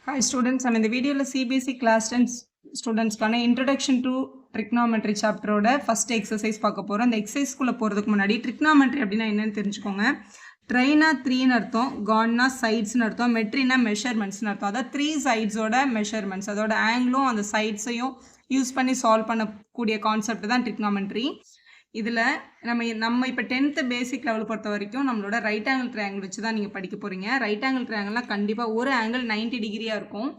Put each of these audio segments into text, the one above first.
Hi students, I'm in the video CBSE class 10 students introduction to trigonometry chapter first exercise பார்க்க போறோம். அந்த exercise குள்ள போறதுக்கு முன்னாடி trigonometry அப்படினா என்னன்னு தெரிஞ்சுக்கோங்க. ட்ரைனா 3 ன்னு அர்த்தம், காட்னா சைட்ஸ் ன்னு அர்த்தம், மெட்ரினா மெஷர்மெண்ட்ஸ் ன்னு அர்த்தம். அத 3 சைட்ஸ் ஓட மெஷர்மெண்ட்ஸ், அதோட ஆங்கிளும் அந்த சைட்ஸையும் யூஸ் பண்ணி சால்வ் பண்ணக்கூடிய கான்செப்ட் தான் trigonometry. இதில் நம்ம இப்போ 10th பேசிக் லெவல் பொறுத்த வரைக்கும் நம்மளோட ரைட் ஆங்கிள் ட்ரையாங்கிள் வச்சு தான் நீங்கள் படிக்க போகிறீங்க. ரைட் ஆங்கிள் ட்ரையாங்கிள்லாம் கண்டிப்பாக ஒரு ஆங்கிள் 90 டிகிரியாக இருக்கும்.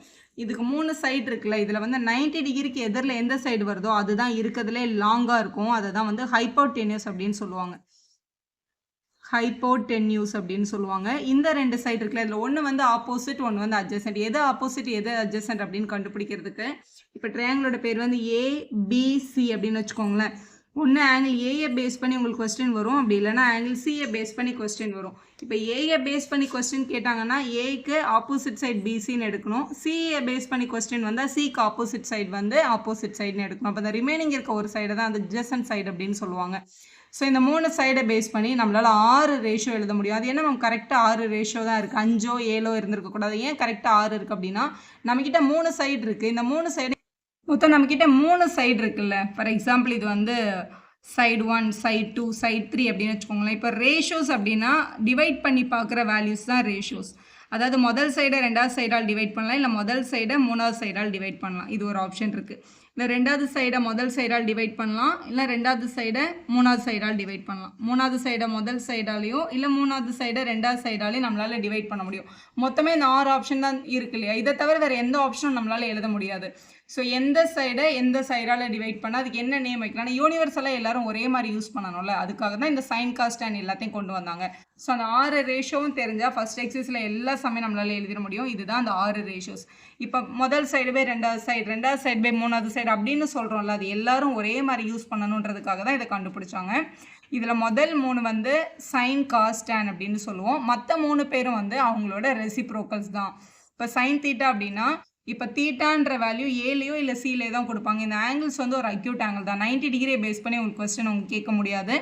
இதுக்கு 3 சைடு இருக்குல்ல, இதில் வந்து 90 டிகிரிக்கு எதிரில் எந்த சைடு வருதோ அதுதான் இருக்கிறதுலே லாங்காக இருக்கும். அதை தான் வந்து ஹைப்போடென்யூஸ் அப்படின்னு சொல்லுவாங்க. ஹைப்போடென்யூஸ் அப்படின்னு சொல்லுவாங்க. இந்த 2 சைடு இருக்குல்ல, இதில் ஒன்று வந்து ஆப்போசிட், ஒன்று வந்து அட்ஜசன்ட். எது ஆப்போசிட் எது அட்ஜசன்ட் அப்படின்னு கண்டுபிடிக்கிறதுக்கு இப்போ ட்ரையாங்கிளோட பேர் வந்து ஏபிசி அப்படின்னு வச்சுக்கோங்களேன். ஒன்று ஆங்கிள் ஏயை பேஸ் பண்ணி உங்களுக்கு கொஸ்டின் வரும், அப்படி இல்லைனா ஆங்கிள் சியை பேஸ் பண்ணி கொஸ்டின் வரும். இப்போ ஏயை பேஸ் பண்ணி கொஸ்டின் கேட்டாங்கன்னா ஏக்கு ஆப்போசிட் சைட் பிசின்னு எடுக்கணும். சியை பேஸ் பண்ணி கொஸ்டின் வந்தால் சிக்கு ஆப்போசிட் சைடு வந்து ஆப்போசிட் சைடுன்னு எடுக்கணும். அப்போ அந்த ரிமைனிங் இருக்க ஒரு சைடு தான் அந்த அட்ஜசன்ட் சைடு அப்படின்னு சொல்லுவாங்க. ஸோ இந்த 3 சைடை பேஸ் பண்ணி நம்மளால் 6 ரேஷியோ எழுத முடியும். அது என்ன மேம் கரெக்டாக 6 ரேஷியோ தான் இருக்குது, 5ஓ 7ஓ இருந்திருக்கக்கூடாது. ஏன் கரெக்டாக 6 இருக்குது அப்படின்னா நம்மக்கிட்ட 3 சைடு இருக்குது. இந்த 3 சைடு மொத்தம் நம்மக்கிட்ட 3 சைடு இருக்குல்ல. ஃபார் எக்ஸாம்பிள் இது வந்து சைடு 1, சைடு 2, சைடு 3 அப்படின்னு வச்சுக்கோங்களேன். இப்போ ரேஷியோஸ் அப்படின்னா டிவைட் பண்ணி பார்க்குற வேல்யூஸ் தான் ரேஷியோஸ். அதாவது முதல் சைடை 2வது சைடால் டிவைட் பண்ணலாம், இல்லை முதல் சைடை 3வது சைடால் டிவைட் பண்ணலாம். இது ஒரு ஆப்ஷன் இருக்குது. இல்லை 2வது சைடை முதல் சைடால் டிவைட் பண்ணலாம், இல்லை 2வது சைடை 3வது சைடால் டிவைட் பண்ணலாம். 3வது சைடை முதல் சைடாலேயோ இல்லை 3வது சைடை 2வது சைடாலேயும் நம்மளால் டிவைட் பண்ண முடியும். மொத்தமே இந்த 6 ஆப்ஷன் தான் இருக்கு இல்லையா. இதை தவிர வேறு எந்த ஆப்ஷனும் நம்மளால் எழுத முடியாது. ஸோ எந்த சைடை எந்த சைடால் டிவைட் பண்ணால் அதுக்கு என்ன நேம் வைக்கலாம். யூனிவர்சலாக எல்லாரும் ஒரே மாதிரி யூஸ் பண்ணணும்ல, அதுக்காக தான் இந்த சைன் காஸ்ட் அண்ட் எல்லாத்தையும் கொண்டு வந்தாங்க. ஸோ அந்த 6 ரேஷியோவும் தெரிஞ்சால் ஃபர்ஸ்ட் எக்ஸசைஸில் எல்லா சமயம் நம்மளால் எழுதிட முடியும். இதுதான் அந்த 6 ரேஷியோஸ். இப்போ முதல் சைடு பை 2வது சைடு, 2வது சைடு பை 3வது சைடு அப்படின்னு சொல்கிறோம்ல, அது எல்லாரும் ஒரே மாதிரி யூஸ் பண்ணணுன்றதுக்காக தான் இதை கண்டுபிடிச்சாங்க. இதில் முதல் 3 வந்து சைன் காஸ்ட் டேன் அப்படின்னு சொல்லுவோம். மற்ற 3 பேரும் வந்து அவங்களோட ரெசிப்ரோக்கல்ஸ் தான். இப்போ சைன் தீட்டா அப்படின்னா இப்போ தீட்டான்ற வேல்யூ ஏலையோ இல்லை சிலையோ தான் கொடுப்பாங்க. இந்த ஆங்கிள்ஸ் வந்து ஒரு அக்யூட் ஆங்கிள் தான். 90 டிகிரியை பேஸ் பண்ணி உங்களுக்கு கொஸ்டின் உங்களுக்கு கேட்க முடியாது.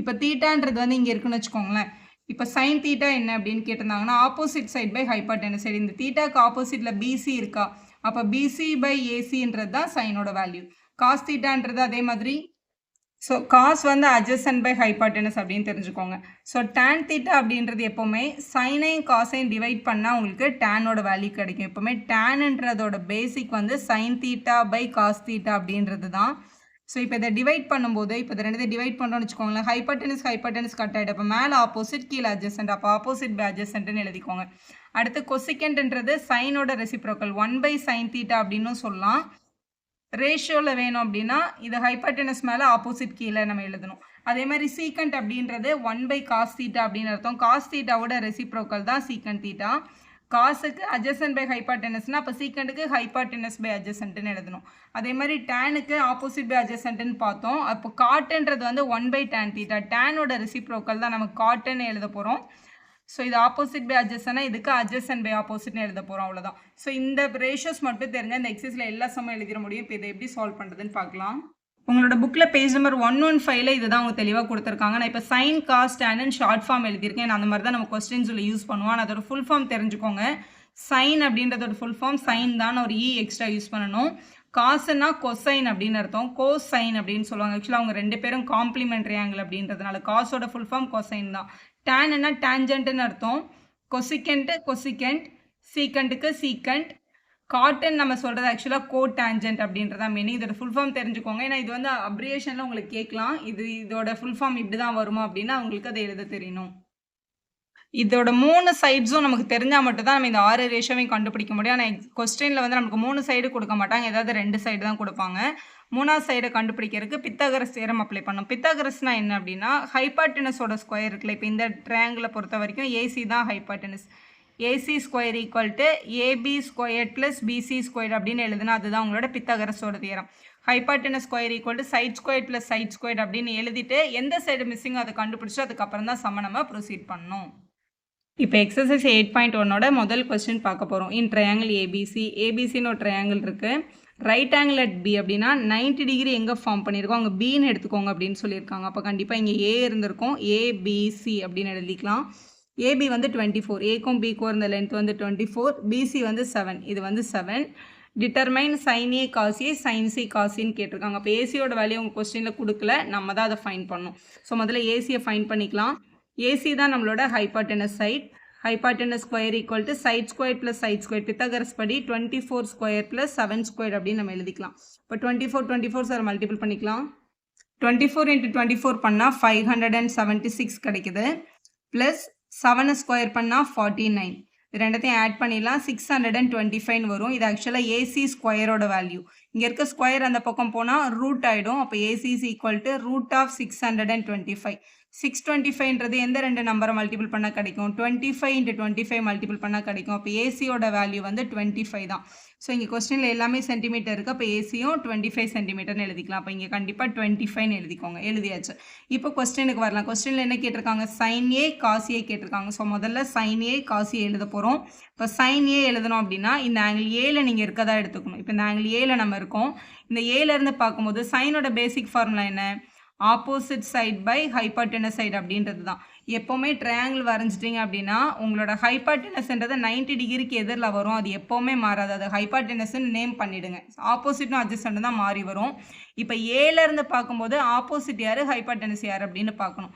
இப்போ தீட்டான்றது வந்து இங்கே இருக்குன்னு வச்சுக்கோங்களேன். இப்போ சைன் தீட்டா என்ன அப்படின்னு கேட்டிருந்தாங்கன்னா opposite side by hypotenuse side. இந்த தீட்டாக்கு ஆப்போசிட்டில் பிசி இருக்கா, அப்போ பிசி பை ஏசின்றது தான் சைனோட வேல்யூ. காஸ் தீட்டான்றது அதே மாதிரி. ஸோ காஸ் வந்து அட்ஜசன்ட் பை ஹைப்போடெனஸ் அப்படின்னு தெரிஞ்சுக்கோங்க. ஸோ டேன் தீட்டா அப்படின்றது எப்போவுமே சைனையும் காசையும் டிவைட் பண்ணால் உங்களுக்கு டேனோட வேல்யூ கிடைக்கும். எப்போவுமே டேன்ன்றதோட பேசிக் வந்து sine theta by cos theta அப்படின்றது தான். ஸோ இப்போ இதை டிவைட் பண்ணும்போது இப்போ இதை 2 டிவைட் பண்ணுறோம்னு வச்சுக்கோங்களேன். ஹைப்போடெனஸ் கட் ஆகிடும். இப்போ மேலே ஆப்போசிட் கீழே அட்ஜசன்ட், அப்போ ஆப்போசிட் பை அட்ஜசன்ட்னு எழுதிக்கோங்க. அடுத்து கொசிகென்ட்ன்றது சைனோட ரெசிப்ரோக்கல் 1 பை சைன் தீட்டா அப்படின்னு சொல்லலாம். ரேஷியோவில் வேணும் அப்படின்னா இது ஹைப்போடெனஸ் மேலே ஆப்போசிட் கீழே நம்ம எழுதணும். அதே மாதிரி சீக்கண்ட் அப்படின்றது 1 பை காஸ் தீட்டா அப்படின்னு அர்த்தம். காஸ் தீட்டாவோட ரெசிப்ரோக்கல் தான் சீக்கண்ட் தீட்டா. காசுக்கு அட்ஜசன்ட் பை ஹைப்போடெனஸ்னா அப்போ சீக்கண்ட்டுக்கு ஹைப்போடெனஸ் பை அட்ஜசன்ட்னு எழுதணும். அதே மாதிரி டேனுக்கு ஆப்போசிட் பை அட்ஜசன்ட்னு பார்த்தோம். அப்போ காட்டுன்றது வந்து 1 பை டேன் தீட்டா. டேனோட ரெசிப்ரோக்கல் தான் நம்ம காட்டுன்னு எழுத போகிறோம். ஸோ இது ஆப்போசிட் பை அட்ஜசன்ட்னா இதுக்கு அட்ஜசன்ட் பை ஆப்போசிட்னு எழுத போகிறோம், அவ்வளோதான். ஸோ இந்த ரேஷியோஸ் மட்டும் தெரிஞ்சால் இந்த எக்ஸசைஸில் எல்லா சமயம் எழுதிட முடியும். இப்போ இதை எப்படி சால்வ் பண்ணுறதுன்னு பார்க்கலாம். உங்களோட புக்கில் பேஜ் நம்பர் 115 இதுதான் அவங்க தெளிவாக கொடுத்துருக்காங்க. நான் இப்போ sine cos tan short form எழுதியிருக்கேன். அந்த மாதிரி தான் நம்ம கொஸ்டின்ஸில் யூஸ் பண்ணுவோம். அதோட ஃபுல் ஃபார்ம் தெரிஞ்சுக்கோங்க. சைன் அப்படின்றதோட ஃபுல் ஃபார்ம் சைன் தான், ஒரு இ எக்ஸ்ட்ரா யூஸ் பண்ணணும். காசுன்னா கொசைன் அப்படின்னு அர்த்தம், கோசைன் அப்படின்னு சொல்லுவாங்க. ஆக்சுவலாக அவங்க 2 பேரும் காம்ப்ளிமெண்ட்ரி ஆங்கிள் அப்படின்றதுனால காசோட ஃபுல் ஃபார்ம் கொசைன் தான். டேன்னா டேஞ்சன்ட்னு அர்த்தம். கொசிகென்ட், சீக்கண்ட்டுக்கு சீக்கண்ட், காட்டன் நம்ம சொல்கிறது ஆக்சுவலாக கோ டேஞ்சன்ட் அப்படின்றதான் மீனிங். இதோட ஃபுல் ஃபார்ம் தெரிஞ்சுக்கோங்க. ஏன்னா இது வந்து அப்ரிவேஷனில் உங்களுக்கு கேட்கலாம். இதோட ஃபுல் ஃபார்ம் இப்படி தான் வருமா அப்படின்னா உங்களுக்கு அதை எழுத தெரியணும். இதோட 3 சைட்ஸும் நமக்கு தெரிஞ்சால் மட்டும்தான் நம்ம இந்த 6 ரேஷியோவையும் கண்டுபிடிக்க முடியும். ஆனால் கொஸ்டினில் வந்து நமக்கு 3 சைடு கொடுக்க மாட்டாங்க, ஏதாவது 2 சைடு தான் கொடுப்பாங்க. 3வது சைடை கண்டுபிடிக்கிறதுக்கு பித்தாகரஸ் தியரம் அப்ளை பண்ணணும். பித்தாகரஸ்னா என்ன அப்படின்னா ஹைப்போடெனஸோட ஸ்கொயர் இருக்குல்ல. இப்போ இந்த ட்ரையாங்கிளை பொறுத்த வரைக்கும் ஏசி தான் hypotenuse. AC square equal to AB square plus BC square அப்படின்னு எழுதுனா அதுதான் உங்களோட பித்தாகரஸோட theorem. Hypotenuse square equal to side square plus side square அப்படின்னு எழுதிட்டு எந்த சைடு மிஸ்ஸிங் அதை கண்டுபிடிச்சி அதுக்கப்புறம் தான் சம நம்ம ப்ரொசீட் பண்ணணும். இப்போ எக்ஸசைஸ் 8.1ஓட முதல் கொஸ்டின் பார்க்க போகிறோம். இன் ட்ரையாங்கிள் ஏபிசி. ஏபிசின்னு ஒரு ட்ரையாங்கிள் இருக்குது. ரைட் ஆங்கிள் அட் பி அப்படின்னா 90 டிகிரி எங்கே ஃபார்ம் பண்ணியிருக்கோம் அங்கே பின்னு எடுத்துக்கோங்க அப்படின்னு சொல்லியிருக்காங்க. அப்போ கண்டிப்பாக இங்கே ஏ இருந்திருக்கும், ஏபிசி அப்படின்னு எழுதிக்கலாம். ஏபி வந்து 24, ஏக்கும் பிக்கும் இருந்த லென்த் வந்து 24, பிசி வந்து 7, இது வந்து 7. Determine sine A cos A sine C காசின்னு கேட்டிருக்காங்க. அப்போ ஏசியோட வேல்யூ உங்கள் கொஸ்டினில் கொடுக்கல, நம்ம தான் அதை ஃபைன் பண்ணணும். ஸோ முதல்ல ஏசியை ஃபைன் பண்ணிக்கலாம். ஏசி தான் நம்மளோட hypotenuse side. Hypotenuse square equal to side square plus side square, Pythagoras படி 24 ஸ்கொயர் ப்ளஸ் 7 ஸ்கொயர் அப்படின்னு நம்ம எழுதிக்கலாம். இப்போ 24 சார் மல்டிபிள் பண்ணிக்கலாம். 24 × 24 பண்ணால் 576 கிடைக்குது. ப்ளஸ் 7 ஸ்கொயர் பண்ணால் 49. இது ரெண்டத்தையும் ஆட் பண்ணிடலாம். 625 வரும். இது ஆக்சுவலாக ஏசி ஸ்கொயரோட வேல்யூ. இங்கே இருக்க ஸ்கொயர் அந்த பக்கம் போனால் ரூட் ஆகிடும். அப்போ AC is equal to root of 625. 625ன்றது எந்த ரெண்டு நம்பரை மல்டிபிள் பண்ணால் கிடைக்கும்? 25 × 25 மல்டிபிள் பண்ணால் கிடைக்கும். அப்போ ஏசியோட வேல்யூ வந்து 25 தான். ஸோ இங்கே கொஸ்டினில் எல்லாமே சென்டிமீட்டர் இருக்குது. அப்போ ஏசியும் 25 சென்டிமீட்டர்னு எழுதிக்கலாம். அப்போ இங்கே கண்டிப்பாக 25 எழுதிக்கோங்க. எழுதியாச்சு. இப்போ கொஸ்டினுக்கு வரலாம். கொஸ்டினில் என்ன கேட்டிருக்காங்க? சைன் ஏ காஸ் ஏ கேட்டிருக்காங்க. ஸோ முதல்ல சைன் ஏ காஸ் ஏ எழுத போகிறோம். இப்போ சைன் ஏ எழுதணும் அப்படின்னா இந்த ஆங்கிள் ஏல நீங்கள் இருக்கதா எடுத்துக்கணும். இப்போ இந்த ஆங்கிள் ஏல நம்ம இருக்கோம். இந்த ஏலேருந்து பார்க்கும்போது சைனோட பேசிக் ஃபார்முலா என்ன? Opposite side by hypotenuse side அப்படின்றது தான். எப்போவுமே ட்ரையாங்கிள் வரைஞ்சிட்டிங்க அப்படின்னா உங்களோட ஹைபார்டெனஸ்ன்றது 90 டிகிரிக்கு எதிரில் வரும். அது எப்போவுமே மாறாது. அது ஹைபார்டெனஸ்ன்னு நேம் பண்ணிவிடுங்க. ஆப்போசிட்டும் அட்ஜஸ்டன்ட் தான் மாறி வரும். இப்போ ஏலேருந்து பார்க்கும்போது ஆப்போசிட் யார், ஹைபார்டெனஸ் யார் அப்படின்னு பார்க்கணும்.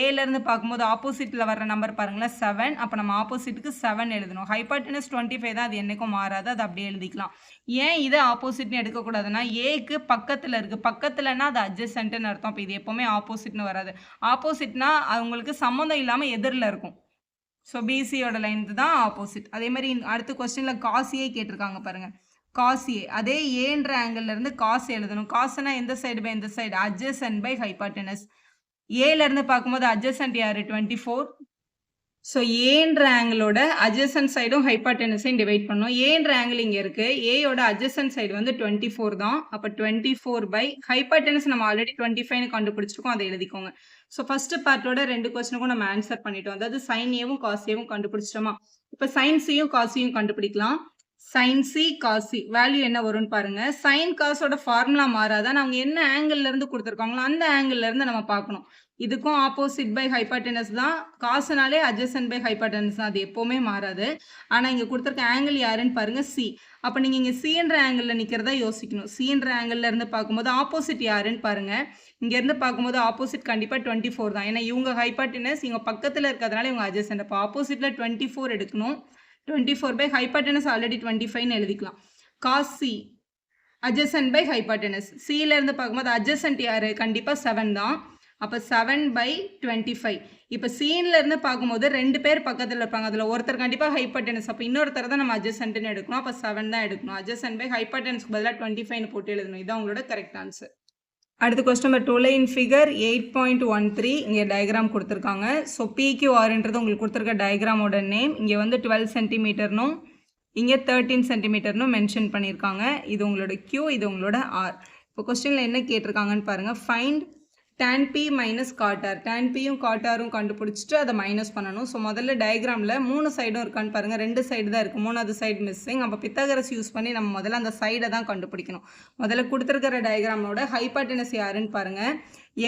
ஏலேருந்து பார்க்கும்போது ஆப்போசிட்டில் வர்ற நம்பர் பாருங்களேன் 7. அப்போ நம்ம ஆப்போசிட்டுக்கு 7 எழுதணும். ஹைபார்டெனஸ் 25 தான், அது என்றைக்கும் மாறாது. அது அப்படியே எழுதிக்கலாம். ஏன் இதை ஆப்போசிட்னு எடுக்கக்கூடாதுன்னா ஏக்கு பக்கத்தில் இருக்குது. பக்கத்தில்னா அது அட்ஜஸ்டன்ட்னு அர்த்தம். இப்போ இது எப்போவுமே ஆப்போசிட்னு வராது. ஆப்போசிட்னா அவங்களுக்கு சம்மந்தம் இல்லாமல் எதிரில் இருக்கும். ஸோ பிசியோட லைன் தான் ஆப்போசிட். அதே மாதிரி அடுத்த கொஸ்டினில் காஸ் ஏ கேட்டிருக்காங்க பாருங்கள். காஸ் ஏ அதே ஏன்ற ஆங்கிள்லேருந்து காஸ் எழுதணும். காசுனா எந்த சைடு பை எந்த சைடு? Adjacent by hypotenuse. ஏலேருந்து பார்க்கும்போது அட்ஜசன்ட் யார்? 24. ஸோ ஏன்ற ஆங்கிளோட அட்ஜசன்ட் சைடும் ஹைபார்டெனஸையும் டிவைட் பண்ணோம். ஏன்ற ஆங்கிள் இங்கே இருக்குது. ஏயோட அட்ஜசன்ட் சைடு வந்து 24 தான். அப்போ 24 பை ஹைபார்டெனஸ் நம்ம ஆல்ரெடி 25ன்னு கண்டுபிடிச்சிருக்கோம். அதை எழுதிக்கோங்க. ஸோ ஃபஸ்ட்டு பார்ட்டோட 2 கொஸ்டினுக்கும் நம்ம ஆன்சர் பண்ணிட்டோம். அதாவது சைன் ஏவும் காஸ் ஏவும் கண்டுபிடிச்சிட்டோமா? இப்போ சைன் சியும் காசியும் கண்டுபிடிக்கலாம். Sine C cos C value என்ன வரும்னு பாருங்க. சைன் காசோட ஃபார்முலா மாறாதான். அவங்க என்ன ஆங்கிள் இருந்து கொடுத்துருக்காங்களோ அந்த ஆங்கிள் இருந்து நம்ம பார்க்கணும். இதுக்கும் ஆப்போசிட் பை ஹைபார்டெனஸ் தான். காசுனாலே அட்ஜசன்ட் பை ஹைபார்டெனஸ் தான். அது எப்போவுமே மாறாது. ஆனால் இங்கே கொடுத்துருக்க ஆங்கிள் யாருன்னு பாருங்க, சி. அப்போ நீங்கள் இங்கே சின்ற ஆங்கிளில் நிற்கிறதா யோசிக்கணும். சின்ற ஆங்கிளில் இருந்து பார்க்கும்போது ஆப்போசிட் யாருன்னு பாருங்க. இங்கேருந்து பார்க்கும்போது ஆப்போசிட் கண்டிப்பாக 24 தான். ஏன்னா இவங்க ஹைபார்டெனஸ் இவங்க பக்கத்தில் இருக்கிறதுனால இவங்க அட்ஜசன்ட். அப்போ ஆப்போசிட்டில் 24 எடுக்கணும். 24 பை ஹைபார்டெனஸ் ஆல்ரெடி 25ன்னு எழுதிக்கலாம். Cos C adjacent by hypotenuse. சியிலேருந்து பார்க்கும்போது அட்ஜசன்ட் யார்? கண்டிப்பாக 7 தான். அப்போ 7 பை 25. இப்போ சீன்லேருந்து பார்க்கும்போது 2 பேர் பக்கத்தில் இருப்பாங்க. அதில் ஒருத்தர் கண்டிப்பாக ஹைபார்டெனஸ். அப்போ இன்னொருத்தர் தான் நம்ம அட்ஜசன்ட்னு எடுக்கணும். அப்போ 7 தான் எடுக்கணும். அட்ஜசன்ட் பை ஹைபார்டெனஸ்க்கு பதிலாக 25ன்னு போட்டு எழுதணும். இதுதான் உங்களோட கரெக்ட் ஆன்சர். அடுத்த கொஸ்டின் நம்பர் 2ல இன் ஃபிகர் 8.13 இங்கே டயக்ராம் கொடுத்துருக்காங்க. ஸோ பிக்யூஆர்ன்றது உங்களுக்கு கொடுத்துருக்க டயக்ராமோட நேம். இங்கே வந்து 12 சென்டிமீட்டர்னும் இங்கே 13 சென்டிமீட்டர்னும் மென்ஷன் பண்ணியிருக்காங்க. இது உங்களோட கியூ, இது உங்களோட ஆர். இப்போ கொஸ்டினில் என்ன கேட்டிருக்காங்கன்னு பாருங்கள். Find tan p minus cot R. tan pயும் காட்டாரும் கண்டுபிடிச்சிட்டு அதை மைனஸ் பண்ணணும். ஸோ முதல்ல டயக்ராமில் 3 சைடும் இருக்கான்னு பாருங்கள். 2 சைடு தான் இருக்குது, 3வது சைடு மிஸ்ஸிங். அப்போ பித்தாகரஸ் யூஸ் பண்ணி நம்ம முதல்ல அந்த சைடை தான் கண்டுபிடிக்கணும். முதல்ல கொடுத்துருக்கிற டயக்ராமோட ஹைபார்டெனஸ் யாருன்னு பாருங்கள்.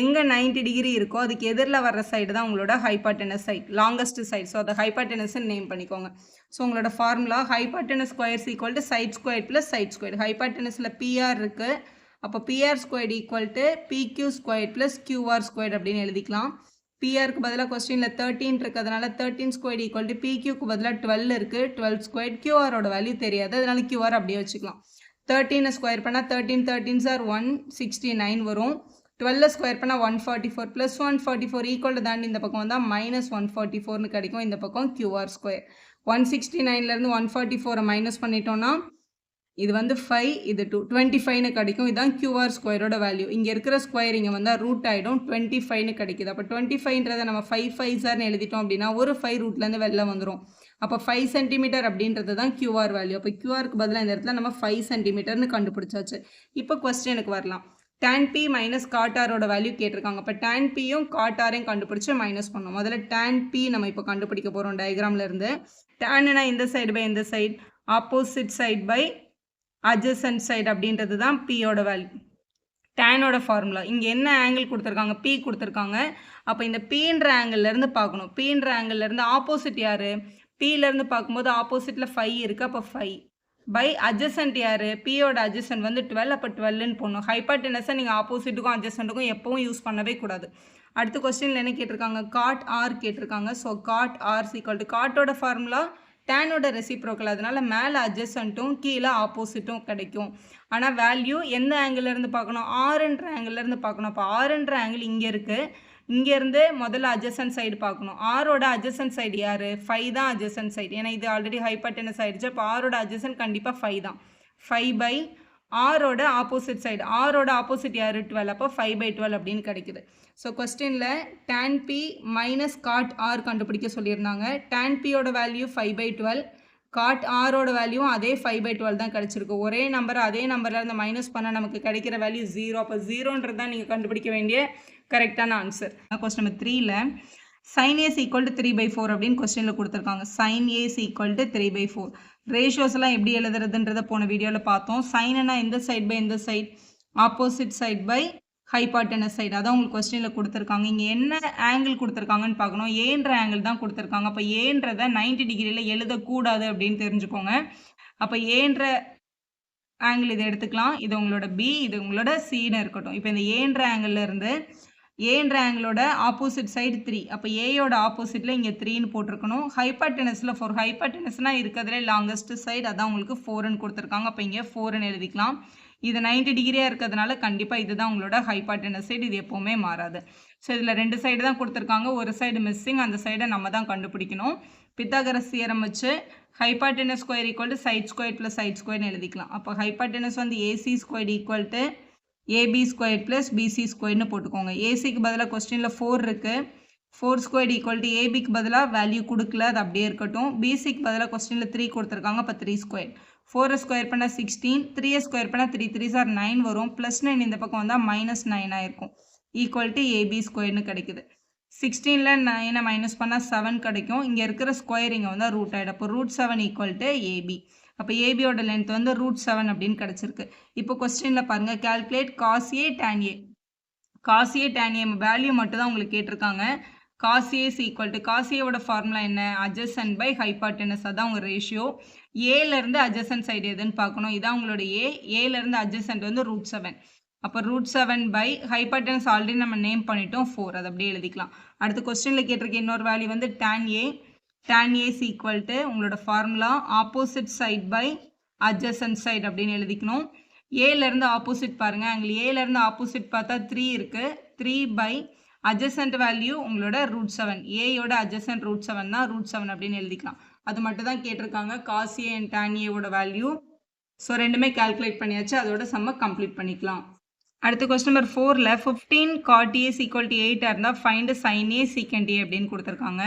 எங்கே 90 டிகிரி இருக்கோ அதுக்கு எதிரில் வர்ற சைடு தான் உங்களோட hypotenuse side, longest side. So அதை ஹைபார்டெனஸ்ன்னு நேம் பண்ணிக்கோங்க. ஸோ உங்களோட formula hypotenuse squares equal to side square plus side square. ஹைபார்டெனஸில் பிஆர் இருக்குது. அப்போ PR squared equal to PQ square plus QR square அப்படின்னு எழுதிக்கலாம். பிஆருக்கு பதிலாக கொஸ்டினில் 13 இருக்கிறதுனால 13 ஸ்கொயர் ஈக்குவல் டு பிக்யூக்கு பதிலாக 12 இருக்குது. 12 ஸ்கொயர். கியூஆரோட வேல்யூ தெரியாது, அதனால கியூஆர் அப்படியே வச்சுக்கலாம். 13 ஸ்கொயர் பண்ணால் 13 13 சார் 169 வரும். 12 ஸ்கொயர் பண்ணால் 144 ப்ளஸ் 144 ஈக்குவல் தாண்டி இந்த பக்கம் வந்தால் மைனஸ் 144ன்னு கிடைக்கும். இந்த பக்கம் கியூஆர் ஸ்கொயர். 169லேருந்து 144 மைனஸ் பண்ணிட்டோன்னா இது வந்து 5, இது 2, 25ன்னு கிடைக்கும். இதுதான் கியூஆர் ஸ்கொயரோட வேல்யூ. இங்கே இருக்கிற ஸ்கொயர் இங்கே வந்தால் ரூட் ஆகிடும். 25ன்னு கிடைக்குது. அப்போ 25ன்றதை நம்ம 5 5 சார்னு எழுதிட்டோம் அப்படின்னா ஒரு 5 ரூட்லேருந்து வெளில வந்துடும். அப்போ 5 சென்டிமீட்டர் அப்படின்றது தான் கியூஆர் வேல்யூ. அப்போ கியூஆருக்கு பதிலாக இந்த இடத்துல நம்ம 5 சென்டிமீட்டர்னு கண்டுபிடிச்சாச்சு. இப்போ கொஸ்டினுக்கு வரலாம். tan p மைனஸ் காட்டாரோட வேல்யூ கேட்டிருக்காங்க. இப்போ tan pயும் காட்டாரையும் கண்டுபிடிச்சி மைனஸ் பண்ணோம். முதல்ல tan p நம்ம இப்போ கண்டுபிடிக்க போகிறோம் டயக்ராமில் இருந்து. tanனா இந்த சைடு பை இந்த side, opposite side by adjacent side அப்படின்றது தான் பியோட வேல்யூ. டேனோட ஃபார்முலா இங்கே என்ன ஆங்கிள் கொடுத்துருக்காங்க, பி கொடுத்துருக்காங்க. அப்போ இந்த பீன்ற ஆங்கிள்லேருந்து பார்க்கணும். பீன்ற ஆங்கிள்லேருந்து ஆப்போசிட் யார், பீலேருந்து பார்க்கும்போது ஆப்போசிட்டில் 5 இருக்குது. அப்போ 5 பை அட்ஜசன்ட் யார், பியோட அட்ஜசன்ட் வந்து 12. அப்போ 12ன்னு போடணும். ஹைப்பர்டெனஸை நீங்கள் ஆப்போசிட்டுக்கும் அட்ஜசன்ட்டுக்கும் எப்பவும் யூஸ் பண்ணவே கூடாது. அடுத்த கொஸ்டினில் என்ன கேட்டிருக்காங்க, காட் ஆர் கேட்டிருக்காங்க. So cot R equal to காட்டோட ஃபார்முலா டேனோட ரெசிப்ரோக்கல், அதனால மேலே அட்ஜசன்ட்டும் கீழே ஆப்போசிட்டும் கிடைக்கும். ஆனால் வேல்யூ எந்த ஆங்கிள்லேருந்து பார்க்கணும், ஆறுன்ற ஆங்கிள்லேருந்து பார்க்கணும். அப்போ ஆறுன்ற ஆங்கிள் இங்கே இருக்குது. இங்கேருந்து முதல்ல அட்ஜசன்ட் சைடு பார்க்கணும். ஆரோட அட்ஜசன்ட் சைடு யார், 5 தான் அட்ஜசன்ட் சைடு. ஏன்னா இது ஆல்ரெடி ஹைப்பர்டெனஸ் ஆகிடுச்சு. அப்போ ஆரோட அட்ஜசன்ட் கண்டிப்பாக 5 தான். 5 பை ஆரோட ஆப்போசிட் சைடு, ஆரோட ஆப்போசிட் யார் 12. அப்போ 5/12 அப்படின்னு கிடைக்குது. ஸோ கொஸ்டினில் tan p minus cot R கண்டுபிடிக்க சொல்லியிருந்தாங்க. tan pயோட வேல்யூ 5/12, காட் ஆரோட வேல்யூவும் அதே 5/12 தான் கிடச்சிருக்கு. ஒரே நம்பர் அதே நம்பரில் இருந்து மைனஸ் பண்ணால் நமக்கு கிடைக்கிற வேல்யூ 0. அப்போ 0ன்றது தான் நீங்கள் கண்டுபிடிக்க வேண்டிய கரெக்டான ஆன்சர். கொஸ்டின் நம்பர் 3ல் sin A ஈக்குவல் டு 3/4 அப்படின்னு கொஸ்டினில் கொடுத்துருக்காங்க. sin A equal to 3/4. ரேஷியோஸ்லாம் எப்படி எழுதுறதுன்றதை போன வீடியோவில் பார்த்தோம். சைன்னா எந்த சைட் பை எந்த side, opposite side by hypotenuse side. அதான் உங்களுக்கு கொஸ்டினில் கொடுத்துருக்காங்க. இங்கே என்ன ஆங்கிள் கொடுத்துருக்காங்கன்னு பார்க்கணும். ஏன்ற ஆங்கிள் தான் கொடுத்துருக்காங்க. அப்போ ஏன்றதை 90 டிகிரியில் எழுதக்கூடாது அப்படின்னு தெரிஞ்சுக்கோங்க. அப்போ ஏன்ற ஆங்கிள் இதை எடுத்துக்கலாம். இது உங்களோட பி, இது உங்களோட சின்னு இருக்கட்டும். இப்போ இந்த ஏன்ற ஆங்கிள் இருந்து ஏன்ற ஆங்கிளோட ஆப்போசிட் சைடு 3. அப்போ ஏயோட ஆப்போசிட்டில் இங்கே 3ன்னு போட்டிருக்கணும். ஹைப்பர்டெனஸில் 4. ஹைப்பர்டெனஸ்னால் இருக்கிறதுல லாங்கஸ்ட் சைடு, அதான் உங்களுக்கு 4ன்னு கொடுத்துருக்காங்க. அப்போ இங்கே 4ன்னு எழுதிக்கலாம். இது 90 டிகிரியாக இருக்கிறதுனால கண்டிப்பாக இதுதான் உங்களோட ஹைப்பர்டெனஸ் சைடு. இது எப்போவுமே மாறாது. ஸோ இதில் 2 சைடு தான் கொடுத்துருக்காங்க. ஒரு சைடு மிஸ்ஸிங், அந்த சைடை நம்ம தான் கண்டுபிடிக்கணும். பித்தாகரஸ் தியரம் வச்சு hypotenuse square equal to side square plus side ஸ்கொயர்னு எழுதிக்கலாம். அப்போ ஹைப்பர்டெனஸ் வந்து AC square equal to AB square plus BC ஸ்கொயர்னு போட்டுக்கோங்க. ஏசிக்கு பதிலாக கொஸ்டினில் 4 இருக்குது. 4 ஸ்கொயர் ஈக்குவல் டு ஏபிக்கு பதிலாக வேல்யூ கொடுக்கல, அது அப்படியே இருக்கட்டும். பிசிக்கு பதிலாக கொஸ்டினில் 3 கொடுத்துருக்காங்க. அப்போ 3 ஸ்கொயர். 4 ஸ்கொயர் பண்ணால் 16, 3 ஸ்கொயர் பண்ணால் 3 3 சார் 9 வரும். ப்ளஸ் 9 இந்த பக்கம் வந்தால் -9 ஆயிருக்கும். ஈக்குவல் டு ஏபி ஸ்கொயர்னு கிடைக்குது. 16ல் 9 மைனஸ் பண்ணால் 7 கிடைக்கும். இங்கே இருக்கிற ஸ்கொயர் இங்கே வந்தால் ரூட் ஆகிடும். அப்போ √7 ஈக்குவல் டு ஏபி. அப்போ ஏபியோட லென்த் வந்து √7 அப்படின்னு கிடச்சிருக்கு. இப்போ கொஸ்டினில் பாருங்கள், calculate cos A tan A. cos A tan A value மட்டும் தான் உங்களுக்கு கேட்டிருக்காங்க. cos A equal to cos A ஓட ஃபார்முலா என்ன, அட்ஜசன்ட் பை ஹைப்பர்டெனஸ். அதான் உங்கள் ரேஷியோ. ஏலேருந்து அட்ஜசன்ட் சைடு எதுன்னு பார்க்கணும். இதான் உங்களோட ஏலேருந்து அட்ஜசன்ட் வந்து √7. அப்போ √7 பை ஹைப்பர்டெனஸ் ஆல்ரெடி நம்ம நேம் பண்ணிட்டோம் 4. அது அப்படியே எழுதிக்கலாம். அடுத்த கொஸ்டினில் கேட்டிருக்க இன்னொரு வேல்யூ வந்து tan A. tan A equal to உங்களோட formula opposite side by adjacent side அப்படின்னு எழுதிக்கணும். ஏலேருந்து ஆப்போசிட் பாருங்கள். ஆங்கிள் ஏலேருந்து ஆப்போசிட் பார்த்தா 3 இருக்குது. 3 பை அட்ஜசன்ட் வேல்யூ உங்களோட √7. ஏயோட அட்ஜசன்ட் √7 தான், √7 அப்படின்னு எழுதிக்கலாம். அது மட்டும் தான் கேட்டிருக்காங்க. cos A and tan A ஓட வேல்யூ. ஸோ ரெண்டுமே கால்குலேட் பண்ணியாச்சு. அதோட சம்ம கம்ப்ளீட் பண்ணிக்கலாம். அடுத்த கொஸ்டின் நம்பர் 4ல் 15 cot A ஈக்குவல் டு 8 இருந்தால் find sin A secant A அப்படின்னு கொடுத்துருக்காங்க.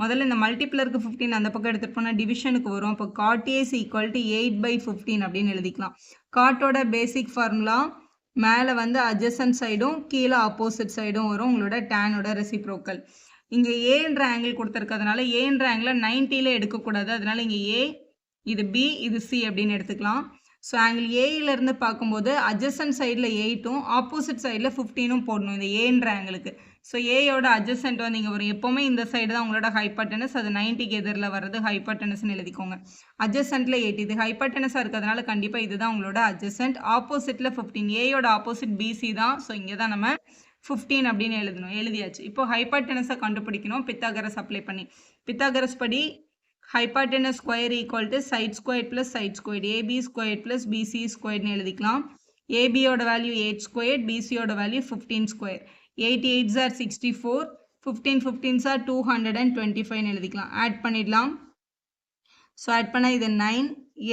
முதல்ல இந்த மல்டிப்ளருக்கு 15 அந்த பக்கம் எடுத்துகிட்டு போனால் டிவிஷனுக்கு வரும். அப்போ cot A ஈக்குவல் டு 8/15 அப்படின்னு எழுதிக்கலாம். காட்டோட பேசிக் ஃபார்முலா மேலே வந்து அட்ஜசன்ட் சைடும் கீழே ஆப்போசிட் சைடும் வரும். உங்களோட டேனோட ரெசிப்ரோக்கல். இங்கே ஏன்ற ஆங்கிள் கொடுத்துருக்கிறதுனால ஏன்ற ஆங்கிளை 90ல் எடுக்கக்கூடாது. அதனால இங்கே ஏ, இது பி, இது சி அப்படின்னு எடுத்துக்கலாம். ஸோ ஆங்கிள் ஏயிலேருந்து பார்க்கும்போது அட்ஜசன்ட் சைடில் 8ம் ஆப்போசிட் சைடில் 15ம் போடணும் இந்த ஏன்ற ஆங்கிளுக்கு. ஸோ ஏயோட அட்ஜசன்ட் வந்து இங்கே வரும். எப்போவுமே இந்த சைடு தான் உங்களோட ஹைப்பர்டெனஸ், அது 90க்கு எதிரில் வர்றது ஹைப்பர்டெனஸ்ன்னு எழுதிக்கோங்க. அட்ஜசன்ட்டில் 8, இது ஹைப்பர்டெனஸாக இருக்கிறதுனால கண்டிப்பாக இதுதான் உங்களோட அட்ஜசன்ட். ஆப்போசிட்டில் 15, ஏயோட ஆப்போசிட் பிசி தான். ஸோ இங்கே தான் நம்ம 15 அப்படின்னு எழுதணும். எழுதியாச்சு. இப்போ ஹைப்பர்டெனஸை கண்டுபிடிக்கணும் பித்தாகரஸ் அப்ளை பண்ணி. பித்தாகரஸ் படி hypotenuse square equal to side square plus side square, AB square plus BC ஸ்கொயர்னு எழுதிக்கலாம். ஏபியோட வேல்யூ 8 ஸ்கொயர், பிசியோட value 15 square. 8 8s are 64, 15 15s are 225 எழுதிக்கலாம். ஆட் பண்ணிடலாம். ஸோ ஆட் பண்ணால் இது 9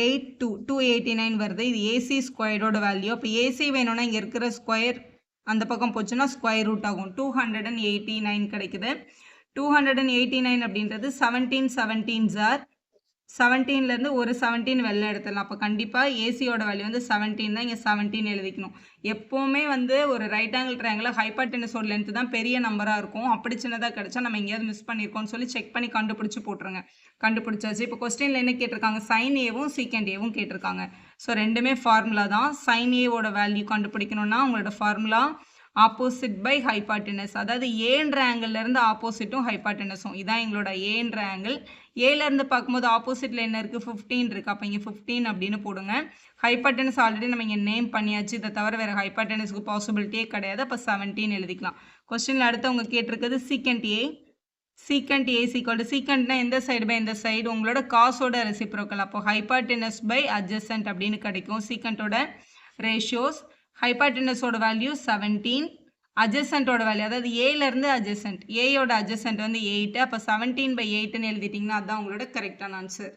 8 289 வருது. இது ஏசி ஸ்கொயரோட வேல்யூ. அப்போ ஏசி வேணும்னா இங்கே இருக்கிற ஸ்கொயர் அந்த பக்கம் போச்சுன்னா ஸ்கொயர் ரூட் ஆகும். 289 கிடைக்குது. 289 அப்படின்றது 17 17s are 17லேருந்து ஒரு 17 வெளில எடுத்துடலாம். அப்போ கண்டிப்பாக ஏசியோட வேல்யூ வந்து 17 தான். இங்கே 17 எழுதிக்கணும். எப்போவுமே வந்து ஒரு ரைட் ஆங்கிள் ட்ரையாங்கிளில் ஹைபார்டெனஸோட லென்த்து தான் பெரிய நம்பராக இருக்கும். அப்படி சின்னதாக கிடச்சா நம்ம எங்கேயாவது மிஸ் பண்ணியிருக்கோம்னு சொல்லி செக் பண்ணி கண்டுபிடிச்சி போட்டுருங்க. கண்டுபிடிச்சாச்சு. இப்போ கொஸ்டினில் என்ன கேட்டிருக்காங்க, சைன் ஏவும் சீக்கண்ட் ஏவும் கேட்டிருக்காங்க. ஸோ ரெண்டுமே ஃபார்முலா தான். சைன் ஏவோட வேல்யூ கண்டுபிடிக்கணும்னா உங்களோட ஃபார்முலா ஆப்போசிட் பை ஹைபார்டெனஸ். அதாவது ஏன்ற ஆங்கிள்லேருந்து ஆப்போசிட்டும் ஹைபார்டெனஸும். இதான் எங்களோட ஏன்ற ஆங்கிள். ஏலேருந்து பார்க்கும்போது ஆப்போசிட்டில் என்ன இருக்குது, 15 இருக்குது. அப்போ இங்கே 15 அப்படின்னு போடுங்க. ஹைபார்டெனஸ் ஆல்ரெடி நம்ம இங்கே நேம் பண்ணியாச்சு. இதை தவிர வேறு ஹைபார்டெனஸ்க்கு பாசிபிலிட்டியே கிடையாது. அப்போ 17 எழுதிக்கலாம். கொஸ்டினில் அடுத்து அவங்க கேட்டிருக்குது secant A. Secant A equal to சீக்கண்ட்னா எந்த சைடு பை எந்த சைடு, உங்களோட காசோட ரெசிப்ரோக்கல். அப்போ ஹைபார்டெனஸ் பை அட்ஜசன்ட் அப்படின்னு கிடைக்கும். சீக்கண்டோட ரேஷியோஸ், ஹைபார்டெனஸோட வேல்யூ 17, அட்ஜசன்ட்டோட வேல்யூ அதாவது ஏலேருந்து அட்ஜசன்ட், ஏயோட அட்ஜசன்ட் வந்து 8. அப்போ 17/8ன்னு எழுதிட்டிங்கன்னா அதுதான் உங்களோட கரெக்டான ஆன்சர்.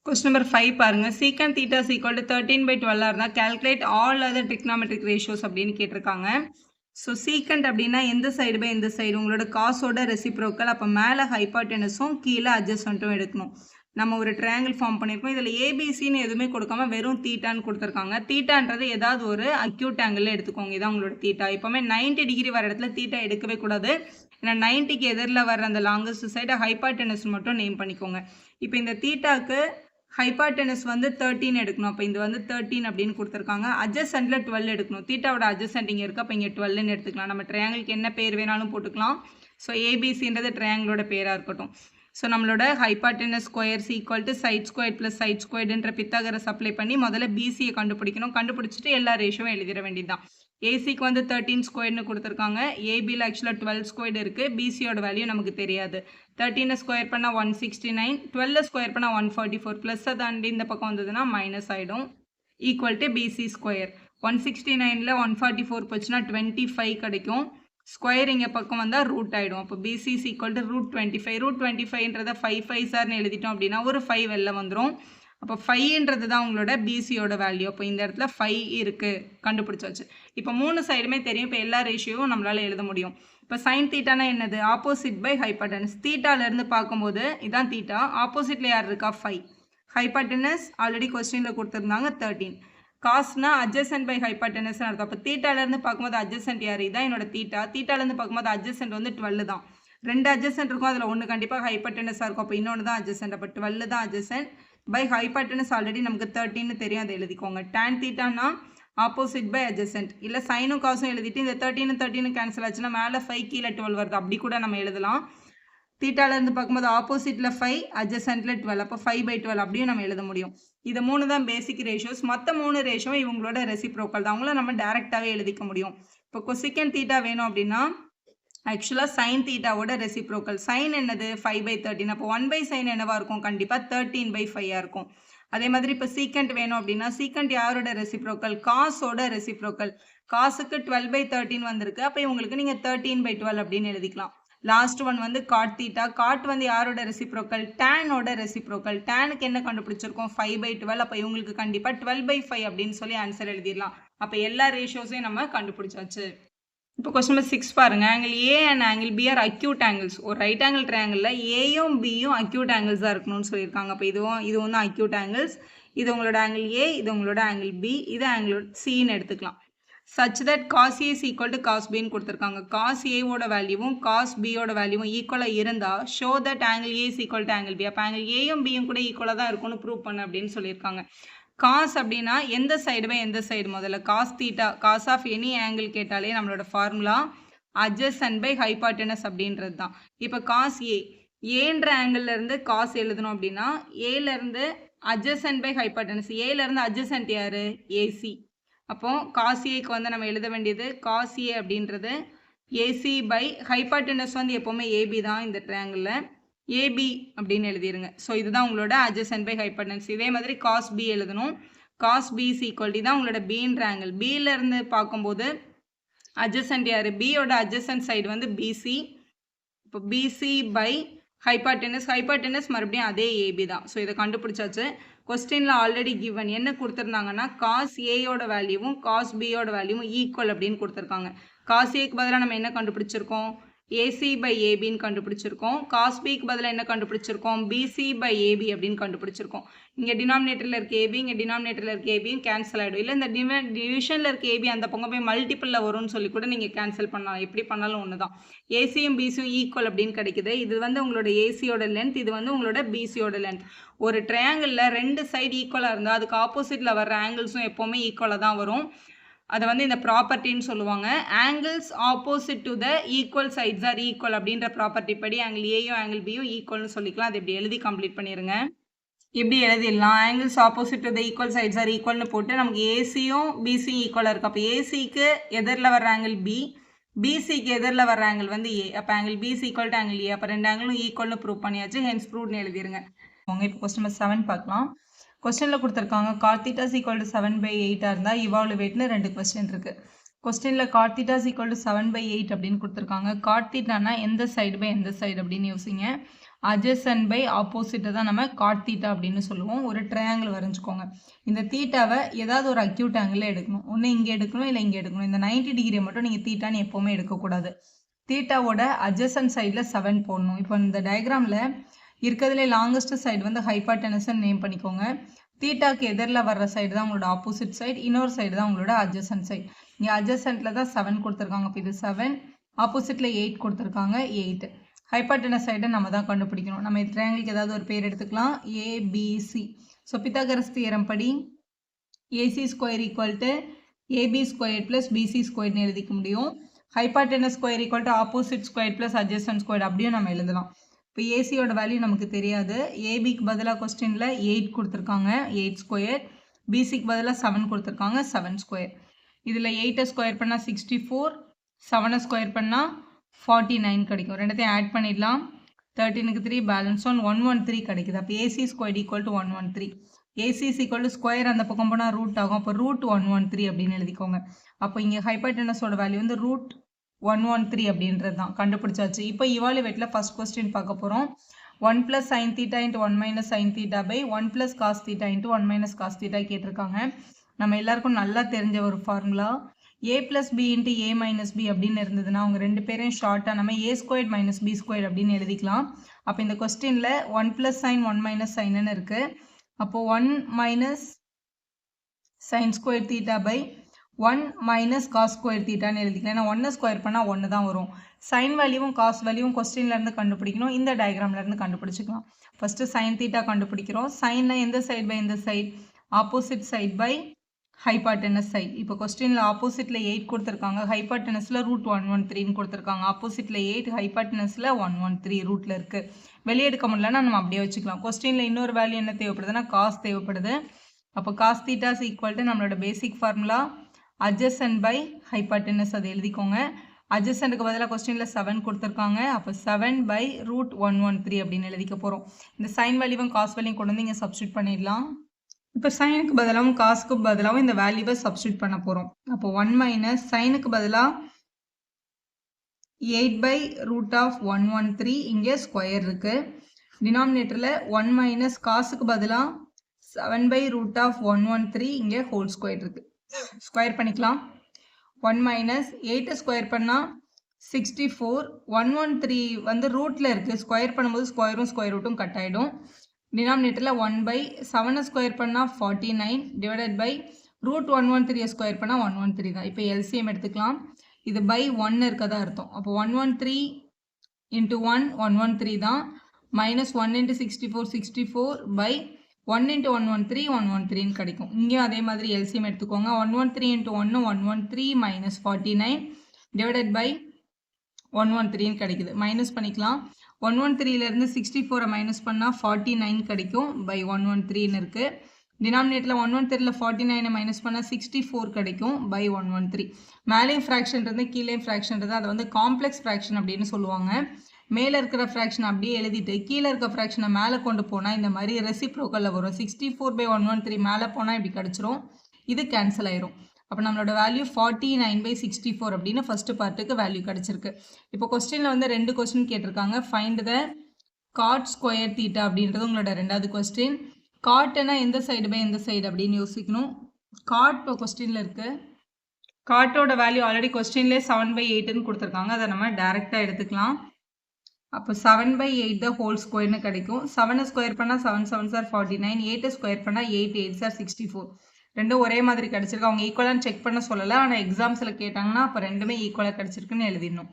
கொஸ்டின் நம்பர் 5 பாருங்க. சீக்கண்ட் தீட்டா ஈக்குவல் டு 13/12 இருந்தால் calculate all other trigonometric ratios அப்படின்னு கேட்டிருக்காங்க. ஸோ சீக்கண்ட் அப்படின்னா எந்த சைடு பை எந்த சைடு, உங்களோட காசோட ரெசிப்ரோக்கல். அப்போ மேலே ஹைபார்டெனஸும் கீழே அட்ஜசன்ட்டும் எடுக்கணும். நம்ம ஒரு ட்ரையாங்கிள் ஃபார்ம் பண்ணியிருக்கோம். இதில் ஏபிசின்னு எதுவுமே கொடுக்காம வெறும் தீட்டான்னு கொடுத்துருக்காங்க. தீட்டான்றது ஏதாவது ஒரு அக்யூட் ஆங்கிளில் எடுத்துக்கோங்க. இதான் உங்களோட தீட்டா. இப்போவுமே 90 டிகிரி வர இடத்துல தீட்டா எடுக்கவே கூடாது. ஏன்னா 90க்கு எதிரில் வர அந்த லாங்கஸ்ட் சைடை ஹைபார்டெனஸ் மட்டும் நேம் பண்ணிக்கோங்க. இப்போ இந்த தீட்டாக்கு ஹைபார்டெனஸ் வந்து 13 எடுக்கணும். அப்போ இது வந்து 13 அப்படின்னு கொடுத்துருக்காங்க. அட்ஜசன்ட்டில் 12 எடுக்கணும். தீட்டாவோட அட்ஜசன்ட் இங்கே இருக்குது. அப்போ இங்கே 12ன்னு எடுத்துக்கலாம். நம்ம ட்ரையாங்கிளுக்கு என்ன பேர் வேணாலும் போட்டுக்கலாம். ஸோ ஏபிசின்றது ட்ரையாங்கிளோட பேராக இருக்கட்டும். ஸோ நம்மளோட hypotenuse squares equal to side square plus side ஸ்கொயர்டுன்ற பித்தாகரஸ் அப்ளை பண்ணி முதல்ல பிசியை கண்டுபிடிக்கணும். கண்டுபிடிச்சிட்டு எல்லா ரேஷியோவும் எழுதிட வேண்டியதுதான். ஏசிக்கு வந்து 13 ஸ்கொயர்னு கொடுத்துருக்காங்க. ஏபியில் ஆக்சுவலாக 12 ஸ்கொயர்டு இருக்குது. பிசியோட வேல்யூ நமக்கு தெரியாது. 13 ஸ்கொயர் பண்ணால் 169, 12 ஸ்கொயர் பண்ணால் 144, ப்ளஸ்ஸை தாண்டி இந்த பக்கம் வந்ததுன்னா மைனஸ் ஆகிடும். Equal to BC square. 169ல் 144 போச்சுன்னா 25 கிடைக்கும். ஸ்கொயர் இங்கே பக்கம் வந்தால் ரூட் ஆகிடும். அப்போ பிசி ஈக்குவல் டு √25. √25ன்றதை 5 5 எழுதிட்டோம் அப்படின்னா ஒரு 5 வெளில வந்துடும். அப்போ 5ன்றது தான் உங்களோட பிசியோட வேல்யூ. அப்போ இந்த இடத்துல 5 இருக்குது, கண்டுபிடிச்சாச்சு. இப்போ 3 சைடுமே தெரியும். இப்போ எல்லா ரேஷியோவும் நம்மளால் எழுத முடியும். இப்போ சைன் தீட்டானா என்னது, ஆப்போசிட் பை ஹைபார்டெனஸ். தீட்டாலேருந்து பார்க்கும்போது இதான் தீட்டா. ஆப்போசிட்டில் யார் இருக்கா, 5. ஹைபார்டெனஸ் ஆல்ரெடி கொஸ்டினில் கொடுத்துருந்தாங்க 13. காஸ்னா அட்ஜசன்ட் பை ஹைபார்டெனஸ் அர்த்தம். அப்போ தீட்டாலேருந்து பார்க்கும்போது அட்ஜசன்ட் யார், இதான் என்னோட தீட்டா. தீட்டாலேருந்து பார்க்கும்போது அட்ஜசன்ட் வந்து 12 தான். 2 அட்ஜசன்ட் இருக்கும். அதில் ஒன்று கண்டிப்பாக ஹைபார்டெனஸாக இருக்கும். அப்போ இன்னொன்று தான் அட்ஜசன்ட். அப்போ 12 தான் அட்ஜசன்ட் பை ஹைபார்டெனஸ் ஆல்ரெடி நமக்கு 13ன்னு தெரியும். அதை எழுதிக்கோங்க. டேன் தீட்டானா ஆப்போசிட் பை அட்ஜசன்ட். இல்லை சைனும் காசும் எழுதிட்டு இந்த 13 கேன்சல் ஆச்சுன்னா மேலே 5 கீழே 12 வருது. அப்படி கூட நம்ம எழுதலாம். தீட்டாலேருந்து பார்க்கும்போது ஆப்போசிட்டில் 5, அட்ஜசன்ட்டில் 12. அப்போ 5/12 அப்படியும் நம்ம எழுத முடியும். இது 3 தான் பேசிக் ரேஷியோஸ். மற்ற 3 ரேஷியோ இவங்களோட ரெசிப்ரோக்கல் தான். அவங்கள நம்ம டேரெக்டாகவே எழுதிக்க முடியும். இப்போ கொசிக்கன் தீட்டா வேணும் அப்படின்னா ஆக்சுவலாக சைன் தீட்டாவோட ரெசிப்ரோக்கல். சைன் என்னது, 5/13. அப்போ 1/sin என்னவா இருக்கும், கண்டிப்பாக 13/5 இருக்கும். அதே மாதிரி இப்போ சீக்கண்ட் வேணும் அப்படின்னா சீக்கண்ட் யாரோட ரெசிப்ரோக்கல், காசோட ரெசிப்ரோக்கல். காசுக்கு 12/13 வந்திருக்கு. அப்போ இவங்களுக்கு நீங்கள் 13/12 அப்படின்னு எழுதிக்கலாம். லாஸ்ட் ஒன் வந்து காட் தீட்டா. காட் வந்து யாரோட ரெசிப்ரோக்கல், டேனோட ரெசிப்ரோக்கல். டேனுக்கு என்ன கண்டுபிடிச்சிருக்கோம், 5/12. அப்போ இவங்களுக்கு கண்டிப்பாக 12/5 அப்படின்னு சொல்லி ஆன்சர் எழுதிடலாம். அப்போ எல்லா ரேஷியோஸையும் நம்ம கண்டுபிடிச்சாச்சு. இப்போ கொஸ்டின் நம்பர் 6 பாருங்க. Angle A and angle B are acute angles. ஒரு ரைட் ஆங்கிள் ட்ரையாங்கிளில் ஏயும் பியும் அக்யூட் ஆங்கிள்ஸாக இருக்கணும்னு சொல்லியிருக்காங்க. அப்போ இதுவும் தான் அக்யூட் ஆங்கிள்ஸ். இது உங்களோட ஆங்கிள் ஏ, இது உங்களோட ஆங்கிள் பி, இது ஆங்கிள் சின்னு எடுத்துக்கலாம். Such that cos A equal to cos பின்னு கொடுத்துருக்காங்க. காஸ் ஏவோட வேல்யூவும் காஸ் பியோட வேல்யூவும் ஈக்குவலாக இருந்தால் show that angle A equal to angle B. அப்போ ஆங்கிள் ஏயும் பியும் கூட ஈக்குவலாக தான் இருக்கும்னு ப்ரூவ் பண்ணு அப்படின்னு சொல்லியிருக்காங்க. காஸ் அப்படின்னா எந்த சைடு பை எந்த சைடு, முதல்ல cos theta, cos of any angle கேட்டாலே நம்மளோட ஃபார்முலா அட்ஜசன்ட் பை ஹைபார்டெனஸ் அப்படின்றது தான். இப்போ காஸ் ஏன்ற ஆங்கிள்லேருந்து காஸ் எழுதணும் அப்படின்னா ஏலேருந்து அட்ஜசன்ட் பை ஹைபார்டெனஸ். ஏலேருந்து அட்ஜசன்ட் யார், ஏசி. அப்போ காஸ் ஏக்கு வந்து நம்ம எழுத வேண்டியது காஸ் ஏ அப்படின்றது ஏசி பை ஹைபார்டெனஸ் வந்து எப்போவுமே ஏபி தான் இந்த ட்ரையாங்கிளில். ஏபி அப்படின்னு எழுதிருங்க. ஸோ இதுதான் உங்களோட அட்ஜசன்ட் பை ஹைபார்டெனஸ். இதே மாதிரி காஸ் பி எழுதணும். காஸ் பி ஈக்குவல் டு தான் உங்களோட பின்ற ஆங்கிள். பியிலேருந்து பார்க்கும்போது அட்ஜசன்ட் யார், பியோட அட்ஜசன்ட் சைடு வந்து பிசி. இப்போ பிசி பை ஹைபார்டெனஸ் மறுபடியும் அதே ஏபி தான். ஸோ இதை கண்டுபிடிச்சாச்சு. கொஸ்டினில் ஆல்ரெடி கிவன் என்ன கொடுத்துருந்தாங்கன்னா காஸ் ஏயோட வேல்யூவும் காஸ் பியோட வேல்யூவும் ஈக்குவல் அப்படின்னு கொடுத்துருக்காங்க. காஸ் ஏக்கு பதிலாக நம்ம என்ன கண்டுபிடிச்சிருக்கோம், ஏசி பை ஏபின்னு கண்டுபிடிச்சிருக்கோம். காஸ் பிக்கு பதிலாக என்ன கண்டுபிடிச்சிருக்கோம், பிசி பை ஏபி அப்படின்னு கண்டுபிடிச்சிருக்கோம். இங்கே டினாமினேட்டரில் இருக்க ஏபி, இங்கே டினாமினேட்டரில் இருக்க ஏபியும் கேன்சல் ஆகிடும். இல்லை இந்த டிவிஷனில் இருக்க ஏபி அந்த பக்கம் போய் மல்டிப்பிளில் வரும்னு சொல்லி கூட நீங்கள் கேன்சல் பண்ணலாம். எப்படி பண்ணாலும் ஒன்று தான். ஏசியும் பிசியும் ஈக்குவல் அப்படின்னு கிடைக்குது. இது வந்து உங்களோட ஏசியோட லென்த், இது வந்து உங்களோட பிசியோட லென்த். ஒரு ட்ரையாங்கிளில் 2 சைடு ஈக்குவலாக இருந்தால் அதுக்கு ஆப்போசிட்டில் வர்ற ஆங்கிள்ஸும் எப்போவுமே ஈக்குவலாக தான் வரும். அதை வந்து இந்த ப்ராப்பர்ட்டின்னு சொல்லுவாங்க. Angles opposite to the equal sides are equal அப்படின்ற ப்ராப்பர்ட்டி படி ஆங்கிள் ஏயும் ஆங்கிள் பியும் ஈக்குவல்னு சொல்லிக்கலாம். அது இப்படி எழுதி கம்ப்ளீட் பண்ணிடுங்க. எப்படி எழுதிடலாம், angles opposite to the equal sides are ஈக்குவல்னு போட்டு நமக்கு ஏசியும் பிசியும் ஈக்குவலாக இருக்குது. அப்போ ஏசிக்கு எதிரில் வர்ற ஆங்கிள் பி, பிசிக்கு எதிரில் வர்ற ஆங்கிள் வந்து ஏ. அப்போ angle BC equal to angle A. அப்போ 2 ஆங்கிளும் ஈக்குவல்னு ப்ரூவ் பண்ணியாச்சு. ஹென்ஸ் ப்ரூவ்னு எழுதிருங்க. இப்போ கொஸ்டின் நம்பர் 7 பார்க்கலாம். கொஸ்டினில் கொடுத்துருக்காங்க cot theta is equal to 7/8 இருந்தால் evaluateனு 2 கொஸ்டின் இருக்குது. கொஸ்டினில் cot theta is equal to 7/8 அப்படின்னு கொடுத்துருக்காங்க. cot thetaனா எந்த சைடு பை எந்த சைடு அப்படின்னு யோசிங்க. adjacent பை ஆப்போசிட்டை தான் நம்ம cot theta அப்படின்னு சொல்லுவோம். ஒரு ட்ரையாங்கிள் வரைஞ்சிக்கோங்க. இந்த தீட்டாவை ஏதாவது ஒரு அக்யூட் ஆங்கிளில் எடுக்கணும். ஒன்று இங்கே எடுக்கணும், இல்லை இங்கே எடுக்கணும். இந்த 90 டிகிரியை மட்டும் நீங்கள் தீட்டான்னு எப்போவுமே எடுக்கக்கூடாது. தீட்டாவோட adjacent சைடில் 7 போடணும். இப்போ இந்த டயக்ராமில் இருக்கிறதுலே லாங்கஸ்ட் சைடு வந்து ஹைபாட்டனஸ்ன்னு நேம் பண்ணிக்கோங்க. தீட்டாக்கு எதிரில் வர்ற சைடு தான் உங்களோட ஆப்போசிட் சைடு, இன்னொரு சைடு தான் உங்களோட அட்ஜசன்ட் சைடு. இங்கே அட்ஜசன்ட்டில் தான் 7 கொடுத்துருக்காங்க. இப்போ இது 7, ஆப்போசிட்டில் 8 கொடுத்துருக்காங்க, 8. ஹைபாட்டனஸ் சைடை நம்ம தான் கண்டுபிடிக்கணும். நம்ம ட்ரையாங்கிளுக்கு ஏதாவது ஒரு பேர் எடுத்துக்கலாம், ஏபிசி. ஸோ பித்தாகரஸ் தியரம் படி AC square equal to AB square plus BC ஸ்கொயர்னு எழுதிக்க முடியும். Hypotenuse square equal to opposite square plus adjacent square அப்படியும் நம்ம எழுதலாம். இப்போ ஏசியோட வேல்யூ நமக்கு தெரியாது. ஏபிக்கு பதிலாக கொஸ்டினில் 8 கொடுத்துருக்காங்க, 8 ஸ்கொயர். பிசிக்கு பதிலாக 7 கொடுத்துருக்காங்க, 7 ஸ்கொயர். இதில் 8 ஸ்கொயர் பண்ணால் 64, 7 ஸ்கொயர் பண்ணால் 49 கிடைக்கும். ரெண்டுத்தையும் ஆட் பண்ணிடலாம். 13க்கு 3 பேலன்ஸ் 113 கிடைக்குது. அப்போ AC square equal to 113. A c equal to square அந்த பக்கம் போனால் ரூட் ஆகும். அப்போ ரூட் 113 அப்படின்னு எழுதிக்கோங்க. அப்போ இங்கே ஹைபாட்டனஸோட வேல்யூ வந்து ரூட் 113 அப்படின்றது தான் கண்டுபிடிச்சாச்சு. இப்போ இவாலுவேட்டில் ஃபர்ஸ்ட் கொஸ்டின் பார்க்க போகிறோம். 1 + sin θ × 1 - sin θ by 1 + cos θ × 1 - cos θ கேட்டிருக்காங்க. நம்ம எல்லாருக்கும் நல்லா தெரிஞ்ச ஒரு formula a + b × a - b அப்படின்னு இருந்ததுன்னா அவங்க 2 பேரையும் ஷார்ட்டாக நம்ம a² - b² அப்படின்னு எழுதிக்கலாம். அப்போ இந்த கொஸ்டினில் 1 + sin 1 - sinன்னு இருக்குது. அப்போது 1 - sin² θ by 1 - cos² θன்னு எழுதிக்கலாம். ஏன்னா 1 ஸ்கொயர் பண்ணால் 1 தான் வரும். சைன் வேல்யூவும் காஸ் வேல்யூவும் கொஸ்டின்லேருந்து கண்டுபிடிக்கணும். இந்த டயக்ராம்லேருந்து கண்டுபிடிச்சிக்கலாம். ஃபஸ்ட்டு sin θ கண்டுபிடிக்கிறோம். சைன்னா எந்த சைடு பை எந்த side, opposite side by hypotenuse side. இப்போ கொஸ்டினில் ஆப்போசிட்டில் 8 கொடுத்துருக்காங்க, ஹைபாட்டனஸில் ரூட் 113 கொடுத்துருக்காங்க. ஆப்போசிட்டில் 8, ஹைபாட்டனஸில் 113 ரூட்டில் இருக்குது. வெளியே எடுக்க முடியலன்னா நம்ம அப்படியே வச்சுக்கலாம். கொஸ்டினில் இன்னொரு வேல்யூ என்ன தேவைப்படுதுன்னா காஸ் தேவைப்படுது. அப்போ காஸ் θ is equal to நம்மளோட பேசிக் ஃபார்முலா adjacent by hypotenuse அதை எழுதிக்கோங்க. adjacentக்கு பதிலாக கொஸ்டினில் 7 கொடுத்துருக்காங்க. அப்போ 7 by root 113 அப்படின்னு எழுதிக்க போகிறோம். இந்த சைன் வேல்யூவும் காஸ் வேல்யூவும் கொண்டு வந்து இங்கே சப்ஸ்டியூட் பண்ணிடலாம். இப்போ சைனுக்கு பதிலாகவும் காசுக்கு பதிலாகவும் இந்த வேல்யூவை சப்ஸ்டியூட் பண்ண போகிறோம். அப்போ 1 - சைனுக்கு பதிலாக 8 by root of 113 இங்கே ஸ்கொயர் இருக்குது. டினாமினேட்டரில் 1 - காசுக்கு பதிலாக 7 by root of 113 இங்கே ஹோல் ஸ்கொயர் இருக்குது. ஸ்கொயர் பண்ணிக்கலாம். 1 - 8 ஸ்கொயர் பண்ணால் 64. 113 வந்து ரூட்டில் இருக்குது. ஸ்கொயர் பண்ணும்போது ஸ்கொயரும் ஸ்கொயர் ரூட்டும் கட் ஆகிடும். டினாமினேட்டரில் 1/7 ஸ்கொயர் பண்ணால் 49 டிவைடட் பை ரூட் 113 ஸ்கொயர் பண்ணால் 113 தான். இப்போ எல்சிஎம் எடுத்துக்கலாம். இது பை 1 இருக்கதா அர்த்தம். அப்போ 113 × 1 113 தான். -1 × 64 64 பை 1 × 113 113 கிடைக்கும். இங்கேயும் அதே மாதிரி எல்சிஎம் எடுத்துக்கோங்க. 113 × 1 113 - 49 டிவைடட் பை 113 கிடைக்குது. மைனஸ் பண்ணிக்கலாம். 113லேருந்து 64 மைனஸ் பண்ணால் 49 கிடைக்கும். பை 113 இருக்குது. டினாமினேட்டரில் 113ல் 49 மைனஸ் பண்ணால் 64 கிடைக்கும். பை 113. மேலேயும் ஃப்ராக்ஷன் இருந்து கீழேயும் ஃப்ராக்ஷன் இருந்து அதை வந்து காம்ப்ளெக்ஸ் ஃப்ராக்ஷன் அப்படின்னு சொல்லுவாங்க. மேலே இருக்கிற ஃப்ராக்ஷன் அப்படியே எழுதிட்டு கீழே இருக்க ஃப்ராக்ஷனை மேலே கொண்டு போனால் இந்த மாதிரி ரெசிப்ரோக்கலில் வரும். 64/113 மேலே போனால் இப்படி கிடச்சிரும். இது கேன்சல் ஆயிரும். அப்போ நம்மளோட வேல்யூ 49/64 அப்படின்னு ஃபர்ஸ்ட் பார்ட்டுக்கு வேல்யூ கிடச்சிருக்கு. இப்போ கொஸ்டினில் வந்து 2 கொஸ்டின் கேட்டிருக்காங்க. Find the cot square theta அப்படின்றது உங்களோட 2வது கொஸ்டின். காட்னா எந்த சைடு பை எந்த சைடு அப்படின்னு யோசிக்கணும். காட் இப்போ கொஸ்டினில் இருக்குது. காட்டோட வேல்யூ ஆல்ரெடி கொஸ்டின்லேயே 7/8ன்னு கொடுத்துருக்காங்க. அதை நம்ம டைரெக்டாக எடுத்துக்கலாம். அப்போ 7/8 த ஹோல் ஸ்கொயர்னு கிடைக்கும். 7 ஸ்கொயர் பண்ணால் 7 7s are 49, 8 ஸ்கொயர் பண்ணால் 8 8s are 64. ரெண்டும் ஒரே மாதிரி கிடைச்சிருக்கு. அவங்க ஈக்குவலான்னு செக் பண்ண சொல்லலை, ஆனால் எக்ஸாம்ஸில் கேட்டாங்கன்னா அப்போ ரெண்டுமே ஈக்குவலாக கிடைச்சிருக்குன்னு எழுதிடணும்.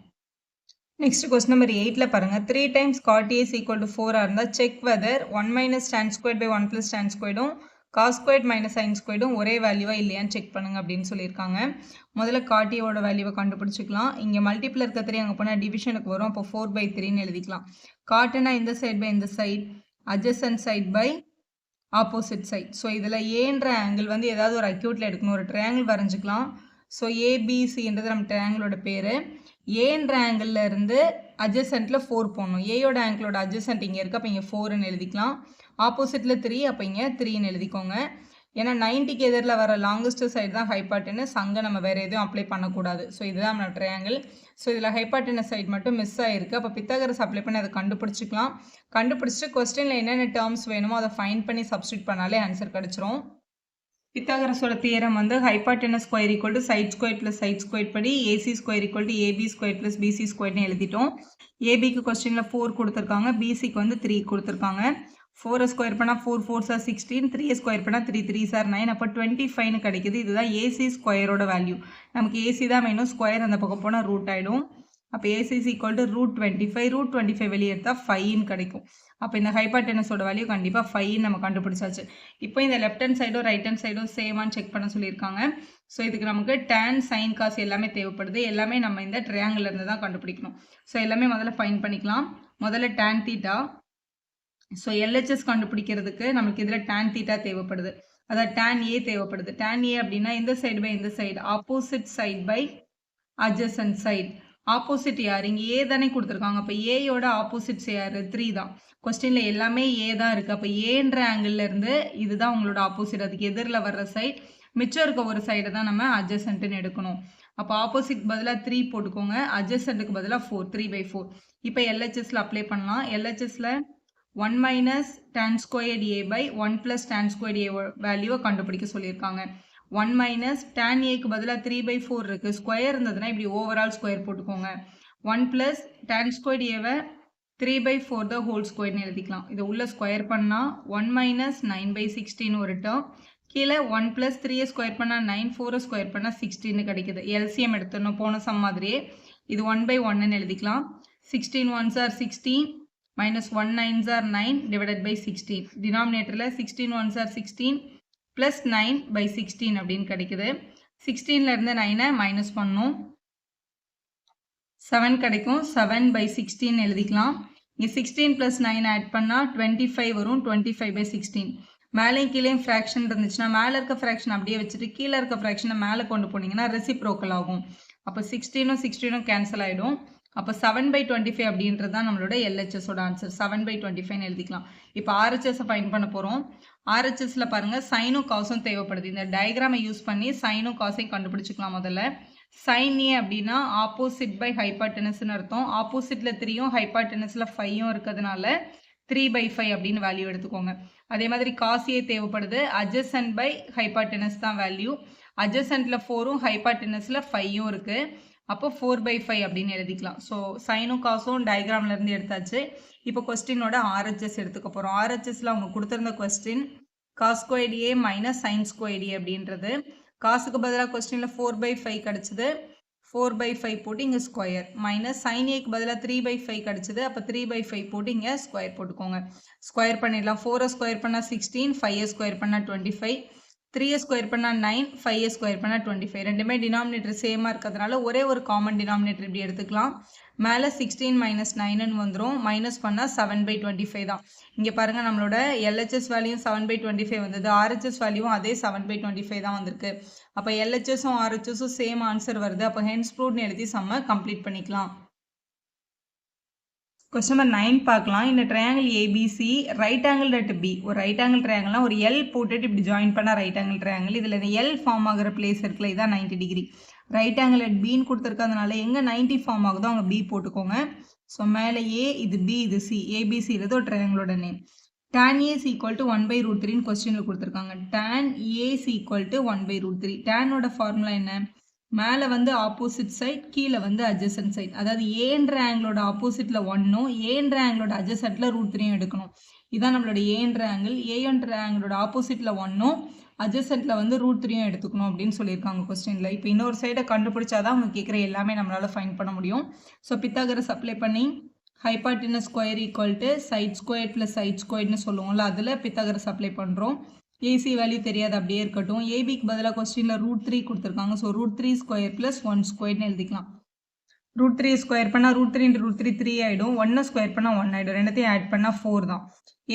நெக்ஸ்ட் கொஸ்டின் நம்பர் 8ல் பாருங்கள், 3 times cot A is equal to 4 இருந்தால் check weather 1 minus tan squared by 1 plus tan squaredும் cos squared minus sin squaredும் ஒரே வேல்யூவா இல்லையான்னு செக் பண்ணுங்க அப்படின்னு சொல்லியிருக்காங்க. முதல்ல cot A ஓட வேல்யூவை கண்டுபிடிச்சிக்கலாம். இங்கே மல்டிபிள் இருக்க 3 அங்கே போனால் டிவிஷனுக்கு வரும். அப்போ 4/3ன்னு எழுதிக்கலாம். காட்டுனா இந்த சைட் பை இந்த side, adjacent side by opposite side. So இதில் ஏன்ற ஆங்கிள் வந்து ஏதாவது ஒரு அக்யூட்டில் எடுக்கணும். ஒரு ட்ரையாங்கிள் வரைஞ்சிக்கலாம். ஸோ ஏபிசின்றது நம்ம ட்ரையாங்கிளோட பேர். ஏன்ற ஆங்கிளில் இருந்து அட்ஜசன்ட்டில் 4 போடணும். ஏயோட ஆங்கிளோட அட்ஜசன்ட் இங்கே இருக்குது, அப்போ இங்கே 4ன்னு எழுதிக்கலாம். ஆப்போசிட்டில் 3, அப்போ இங்கே 3ன்னு எழுதிக்கோங்க. ஏன்னா 90க்கு எதிரில் வர லாங்கஸ்ட் சைடு தான் ஹைபார்டனஸ், அங்கே நம்ம வேறு எதுவும் அப்ளை பண்ணக்கூடாது. ஸோ இதுதான் நம்ம ட்ரையாங்கிள். ஸோ இதில் ஹைபார்டனஸ் சைடு மட்டும் மிஸ் ஆகிருக்கு. அப்போ பித்தாகரஸ் அப்ளை பண்ணி அதை கண்டுபிடிச்சிக்கலாம். கண்டுபிடிச்சிட்டு கொஸ்டினில் என்னென்ன டேர்ம்ஸ் வேணுமோ அதை ஃபைன் பண்ணி சப்ஸ்டியூட் பண்ணாலே ஆன்சர் கிடச்சிரும். பித்தாகரஸோட தியரம் வந்து hypotenuse square equal to side square plus side square படி AC square equal to AB square plus BC ஸ்கொயர்னு எழுதிட்டோம். ஏபிக்கு கொஸ்டினில் 4 கொடுத்துருக்காங்க, பிசிக்கு வந்து 3 கொடுத்துருக்காங்க. 4 ஸ்கொயர் பண்ணால் 4 4s are 16, 3 ஸ்கொயர் பண்ணால் 3 3s are 9, அப்போ 25ன்னு கிடைக்குது. இதுதான் ஏசி ஸ்கொயரோட வேல்யூ. நமக்கு ஏசி தான் வேணும், ஸ்கொயர் அந்த பக்கம் போனால் ரூட் ஆகிடும். அப்போ ஏசி இஸ் ஈக்குவல் டு √25, √25 வெளியே எடுத்தால் 5ன்னு கிடைக்கும். அப்போ இந்த ஹைபார்டனஸோட வேல்யூ கண்டிப்பாக 5ன்னு நம்ம கண்டுபிடிச்சாச்சு. இப்போ இந்த லெஃப்ட் ஹேண்ட் சைடும் ரைட் ஹேண்ட் சைடும் சேமான்னு செக் பண்ண சொல்லியிருக்காங்க. ஸோ இதுக்கு நமக்கு tan sin cos எல்லாமே தேவைப்படுது. எல்லாமே நம்ம இந்த ட்ரையாங்கிள் இருந்து தான் கண்டுபிடிக்கணும். ஸோ எல்லாமே முதல்ல ஃபைன் பண்ணிக்கலாம். முதல்ல tan θ. ஸோ எல்ஹெச்எஸ் கண்டுபிடிக்கிறதுக்கு நமக்கு இதில் tan θ தேவைப்படுது, அதாவது tan A தேவைப்படுது. tan A அப்படின்னா இந்த சைடு பை இந்த side, opposite side by adjacent side. Opposite யார், இங்கே ஏ தானே கொடுத்துருக்காங்க. அப்போ ஏயோட ஆப்போசிட்ஸ் யார், 3 தான். கொஸ்டினில் எல்லாமே ஏ தான் இருக்குது. அப்போ ஏன்ற ஆங்கிள்லேருந்து இதுதான் உங்களோட ஆப்போசிட், அதுக்கு எதிரில் வர்ற சைட். மிச்சம் இருக்க ஒரு சைடை தான் நம்ம அட்ஜசன்ட்டுன்னு எடுக்கணும். அப்போ ஆப்போசிட் பதிலாக 3 போட்டுக்கோங்க, அட்ஜசன்ட்டுக்கு பதிலாக 4, 3/4. இப்போ எல்ஹெச்எஸில் அப்ளை பண்ணலாம். எல்ஹெச்எஸில் 1 minus tan squared A by 1 plus tan squared A வேல்யூவை கண்டுபிடிக்க சொல்லியிருக்காங்க. 1 minus tan Aக்கு பதிலாக 3/4 இருக்குது. ஸ்கொயர் இருந்ததுன்னா இப்படி ஓவரால் ஸ்கொயர் போட்டுக்கோங்க. 1 plus tan squared Aவை 3/4 the whole squareன்னு எழுதிக்கலாம். இதை உள்ள ஸ்கொயர் பண்ணால் 1 minus 9/16 ஒரு டேர்ம். கீழே 1 plus 3 ஸ்கொயர் பண்ணால் 9, 4 ஸ்கொயர் பண்ணால் 16 கிடைக்குது. எல்சிஎம் எடுத்துடணும் போன சம் மாதிரியே. இது 1/1ன்னு எழுதிக்கலாம். 16 1s are 16 minus 1 9s are 9 divided by 16. டினாமினேட்டரில் 16 1s are 16 plus 9/16 அப்படின்னு கிடைக்குது. 16லேருந்து 9 மைனஸ் பண்ணணும், 7 கிடைக்கும். 7/16 எழுதிக்கலாம். இங்கே 16 plus 9 ஆட் பண்ணால் 25 வரும். 25/16. மேலேயும் கீழேயும் ஃப்ராக்ஷன் இருந்துச்சுன்னா மேலே இருக்க ஃப்ராக்ஷன் அப்படியே வச்சுட்டு கீழே இருக்க ஃப்ராக்ஷனை மேலே கொண்டு போனீங்கன்னா ரெசிப்ரோக்கல் ஆகும். அப்போ 16ம் 16ம் கேன்சல் ஆகிடும். அப்போ 7/25 அப்படின்றது தான் நம்மளோட எல்ஹெச்எஸோட ஆன்சர். 7/25ன்னு எழுதிக்கலாம். இப்போ ஆர்ஹெச்எஸை ஃபைன் பண்ண போகிறோம். ஆர்ஹெச்எஸில் பாருங்கள் சைனும் காசும் தேவைப்படுது. இந்த டயக்ராமை யூஸ் பண்ணி சைனும் காசையும் கண்டுபிடிச்சிக்கலாம். முதல்ல சைன் ஏ அப்படின்னா ஆப்போசிட் பை ஹைபார்டனஸ்ன்னு அர்த்தம். ஆப்போசிட்டில் 3யும் ஹைபார்டனஸில் 5யும் இருக்கிறதுனால 3/5 அப்படின்னு வேல்யூ எடுத்துக்கோங்க. அதே மாதிரி காஸ் ஏ தேவைப்படுது. அட்ஜசன்ட் பை ஹைபார்டனஸ் தான் வேல்யூ. அட்ஜசன்ட்டில் 4ம் ஹைபார்டனஸில் 5யும் இருக்குது. அப்போ 4/5 அப்படின்னு எழுதிக்கலாம். ஸோ சைனும் காசும் டயக்ராம்லேருந்து எடுத்தாச்சு. இப்போ கொஸ்டினோட ஆர்ஹெச்எஸ் எடுத்துக்க போகிறோம். ஆர்ஹெச்எஸில் அவங்க கொடுத்துருந்த question cos squared A minus sine squared A அப்படின்றது. காசுக்கு பதிலாக கொஸ்டினில் 4/5 கிடச்சிது. 4/5 போட்டு இங்கே ஸ்கொயர். மைனஸ் சைன் ஏக்கு பதிலாக 3/5 கிடச்சிது. அப்போ 3/5 போட்டு இங்கே ஸ்கொயர் போட்டுக்கோங்க. ஸ்கொயர் பண்ணிடலாம். 4 ஸ்கொயர் பண்ணால் 16, 5 ஸ்கொயர் பண்ணால் 25, 3 ஸ்கொயர் பண்ணால் 9, 5 ஸ்கொயர் பண்ணால் 25. ரெண்டுமே டினாமினேட்டர் சேமாக இருக்கிறதுனால ஒரே ஒரு காமன் டினாமினேட்டர் இப்படி எடுத்துக்கலாம். மேலே 16 minus 9ன்னு வந்துடும். மைனஸ் பண்ணால் 7/25 தான். இங்கே பாருங்கள் நம்மளோட எல்ஹெச்எஸ் வேல்யூவும் 7/25 வந்தது. ஆர்ஹெச்எஸ் வேல்யூவும் அதே 7/25 தான் வந்திருக்கு. அப்போ எல்ஹெச்எஸும் ஆர்ஹெச்எஸும் சேம் ஆன்சர் வருது. அப்போ ஹென்ஸ் ப்ரூவ்ட்னு எழுதி சம்ம கம்ப்ளீட் பண்ணிக்கலாம். கொஸ்டின் நம்பர் 9 பார்க்கலாம். இந்த triangle ABC right angle at B. ஒரு ரைட் ஆங்கிள் ட்ரையாங்கிள்னா ஒரு எல் போட்டுட்டு இப்படி ஜாயின் பண்ணால் ரைட் ஆங்கிள் ட்ரையாங்கிள். இதில் இந்த எல் ஃபார்ம் ஆகிற பிளேஸ் இருக்குல்ல, இதான் 90 டிகிரி. ரைட் ஆங்கிள் அட் பின்னு கொடுத்துருக்கறதுனால எங்கே 90 ஃபார்ம் ஆகுதோ அவங்க பி போட்டுக்கோங்க. ஸோ மேலே ஏ, இது பி, இது சி. ஏபிசின்றது ஒரு ட்ரையாங்கிளோட name. tan A is equal to 1/√3 கொஸ்டினில் கொடுத்துருக்காங்க. tan A is equal to 1/√3. டேனோட formula என்ன, மேலே வந்து ஆப்போசிட் சைட், கீழே வந்து அட்ஜசன்ட் சைட். அதாவது ஏன்ற ஆங்கிளோட ஆப்போசிட்டில் 1ம் ஏன்ற ஆங்கிளோட அட்ஜசன்ட்டில் √3யும் எடுக்கணும். இதான் நம்மளோட ஏன்ற ஆங்கிள். ஏன்ற ஆங்கிளோட ஆப்போசிட்டில் 1ம் அட்ஜசன்ட்டில் வந்து √3யும் எடுத்துக்கணும் அப்படின்னு சொல்லியிருக்காங்க கொஸ்டினில். இப்போ இன்னொரு சைடை கண்டுபிடிச்சாதான் அவங்க கேட்குற எல்லாமே நம்மளால் ஃபைண்ட் பண்ண முடியும். ஸோ பித்தாகரஸ் அப்ளை பண்ணி hypotenuse square equal to side square plus side ஸ்கொயர்னு சொல்லுவோம்ல, அதில் பித்தாகரஸ் அப்ளை பண்ணுறோம். ஏசி வேல்யூ தெரியாது, அப்படியே இருக்கட்டும். ஏபிக்கு பதிலாக கொஸ்டினில் √3 கொடுத்துருக்காங்க. ஸோ √3 ஸ்கொயர் ப்ளஸ் 1 ஸ்கொயர்னு எழுதிக்கலாம். √3 ஸ்கொயர் பண்ணால் √3 × √3 3 ஆகிடும். 1 ஸ்கொயர் பண்ணால் 1 ஆகிடும். ரெண்டுத்தையும் ஆட் பண்ணால் 4 தான்.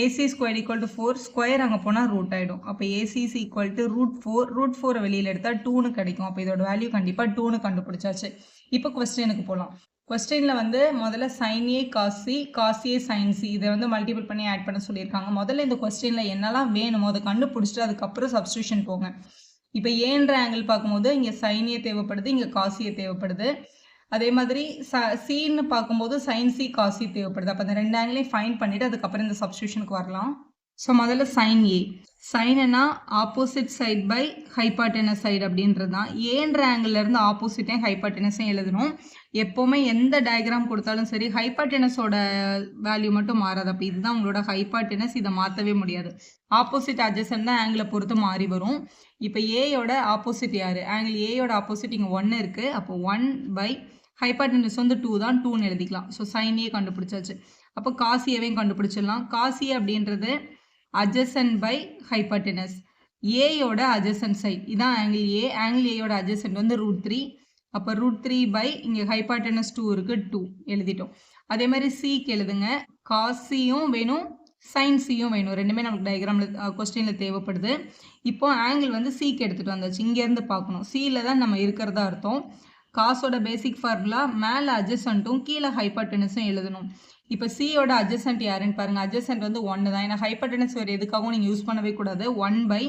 AC square equal to 4, square அங்கே போனால் ரூட் ஆகிடும். அப்போ ஏசி இஸ் ஈக்குவல் டு √4, √4 வெளியில் எடுத்தால் 2ன்னு கிடைக்கும். அப்போ இதோட வேல்யூ கண்டிப்பாக 2ன்னு கண்டுபிடிச்சாச்சு. இப்போ கொஸ்டினுக்கு போகலாம். கொஸ்டினில் வந்து முதல்ல sin A cos C, cos A sin C இதை வந்து மல்டிபிள் பண்ணி ஆட் பண்ண சொல்லியிருக்காங்க. முதல்ல இந்த கொஸ்டினில் என்னெல்லாம் வேணுமோ அதை கண்டுபிடிச்சிட்டு அதுக்கப்புறம் சப்ஸ்டியூஷன் போங்க. இப்போ ஏன்ற ஆங்கிள் பார்க்கும்போது இங்கே sin A தேவைப்படுது, இங்கே cos A தேவைப்படுது. அதே மாதிரி சீன்னு பார்க்கும்போது sin C cos C தேவைப்படுது. அப்போ அந்த ரெண்டு ஆங்கிளையும் ஃபைண்ட் பண்ணிவிட்டு அதுக்கப்புறம் இந்த சப்ஸ்டியூஷனுக்கு வரலாம். ஸோ முதல்ல sin A. சைன்னா opposite side by hypotenuse side அப்படின்றது தான். ஏன்ற ஆங்கிள்லேருந்து ஆப்போசிட்டையும் ஹைபார்டெனஸையும் எழுதணும். எப்போவுமே எந்த டயக்ராம் கொடுத்தாலும் சரி ஹைபார்டெனஸோட வேல்யூ மட்டும் மாறாது. அப்போ இதுதான் உங்களோட ஹைபார்டெனஸ், இதை மாற்றவே முடியாது. ஆப்போசிட் அட்ஜசன்ட் தான் ஆங்கிளை பொறுத்து மாறி வரும். இப்போ ஏயோட ஆப்போசிட் யார்? ஆங்கிள் ஏயோட ஆப்போசிட் இங்கே 1 இருக்குது. அப்போ 1 பை ஹைபார்டெனஸ் வந்து 2 தான், 2ன்னு எழுதிக்கலாம். ஸோ sin A கண்டுபிடிச்சாச்சு. அப்போ cos Aவையும் கண்டுபிடிச்சிடலாம். cos A அப்படின்றது adjacent by hypotenuse. ஏயோட adjacent side இதான் ஆங்கிள் ஏ. ஆங்கிள் ஏயோட adjacent வந்து √3. அப்போ √3 பை இங்கே ஹைபார்டெனஸ் 2 இருக்கு, 2 எழுதிட்டோம். அதே மாதிரி சிக்கு எழுதுங்க. cos Cயும் வேணும், sin Cயும் வேணும். ரெண்டுமே நமக்கு டயக்ராமில் கொஸ்டினில் தேவைப்படுது. இப்போ ஆங்கிள் வந்து சிக்கு எடுத்துகிட்டு வந்தாச்சு. இங்கேருந்து பார்க்கணும். சியில் தான் நம்ம இருக்கிறதா அர்த்தம். காசோட பேசிக் ஃபார்முலா மேலே அட்ஜசன்ட்டும் கீழே ஹைபார்டெனஸும் எழுதணும். இப்போ சியோட அட்ஜசன்ட் யாருன்னு பாருங்கள். அட்ஜசன்ட் வந்து 1 தான். ஏன்னா ஹைபார்டெனஸ் வேறு எதுக்காகவும் நீங்கள் யூஸ் பண்ணவே கூடாது. 1 பை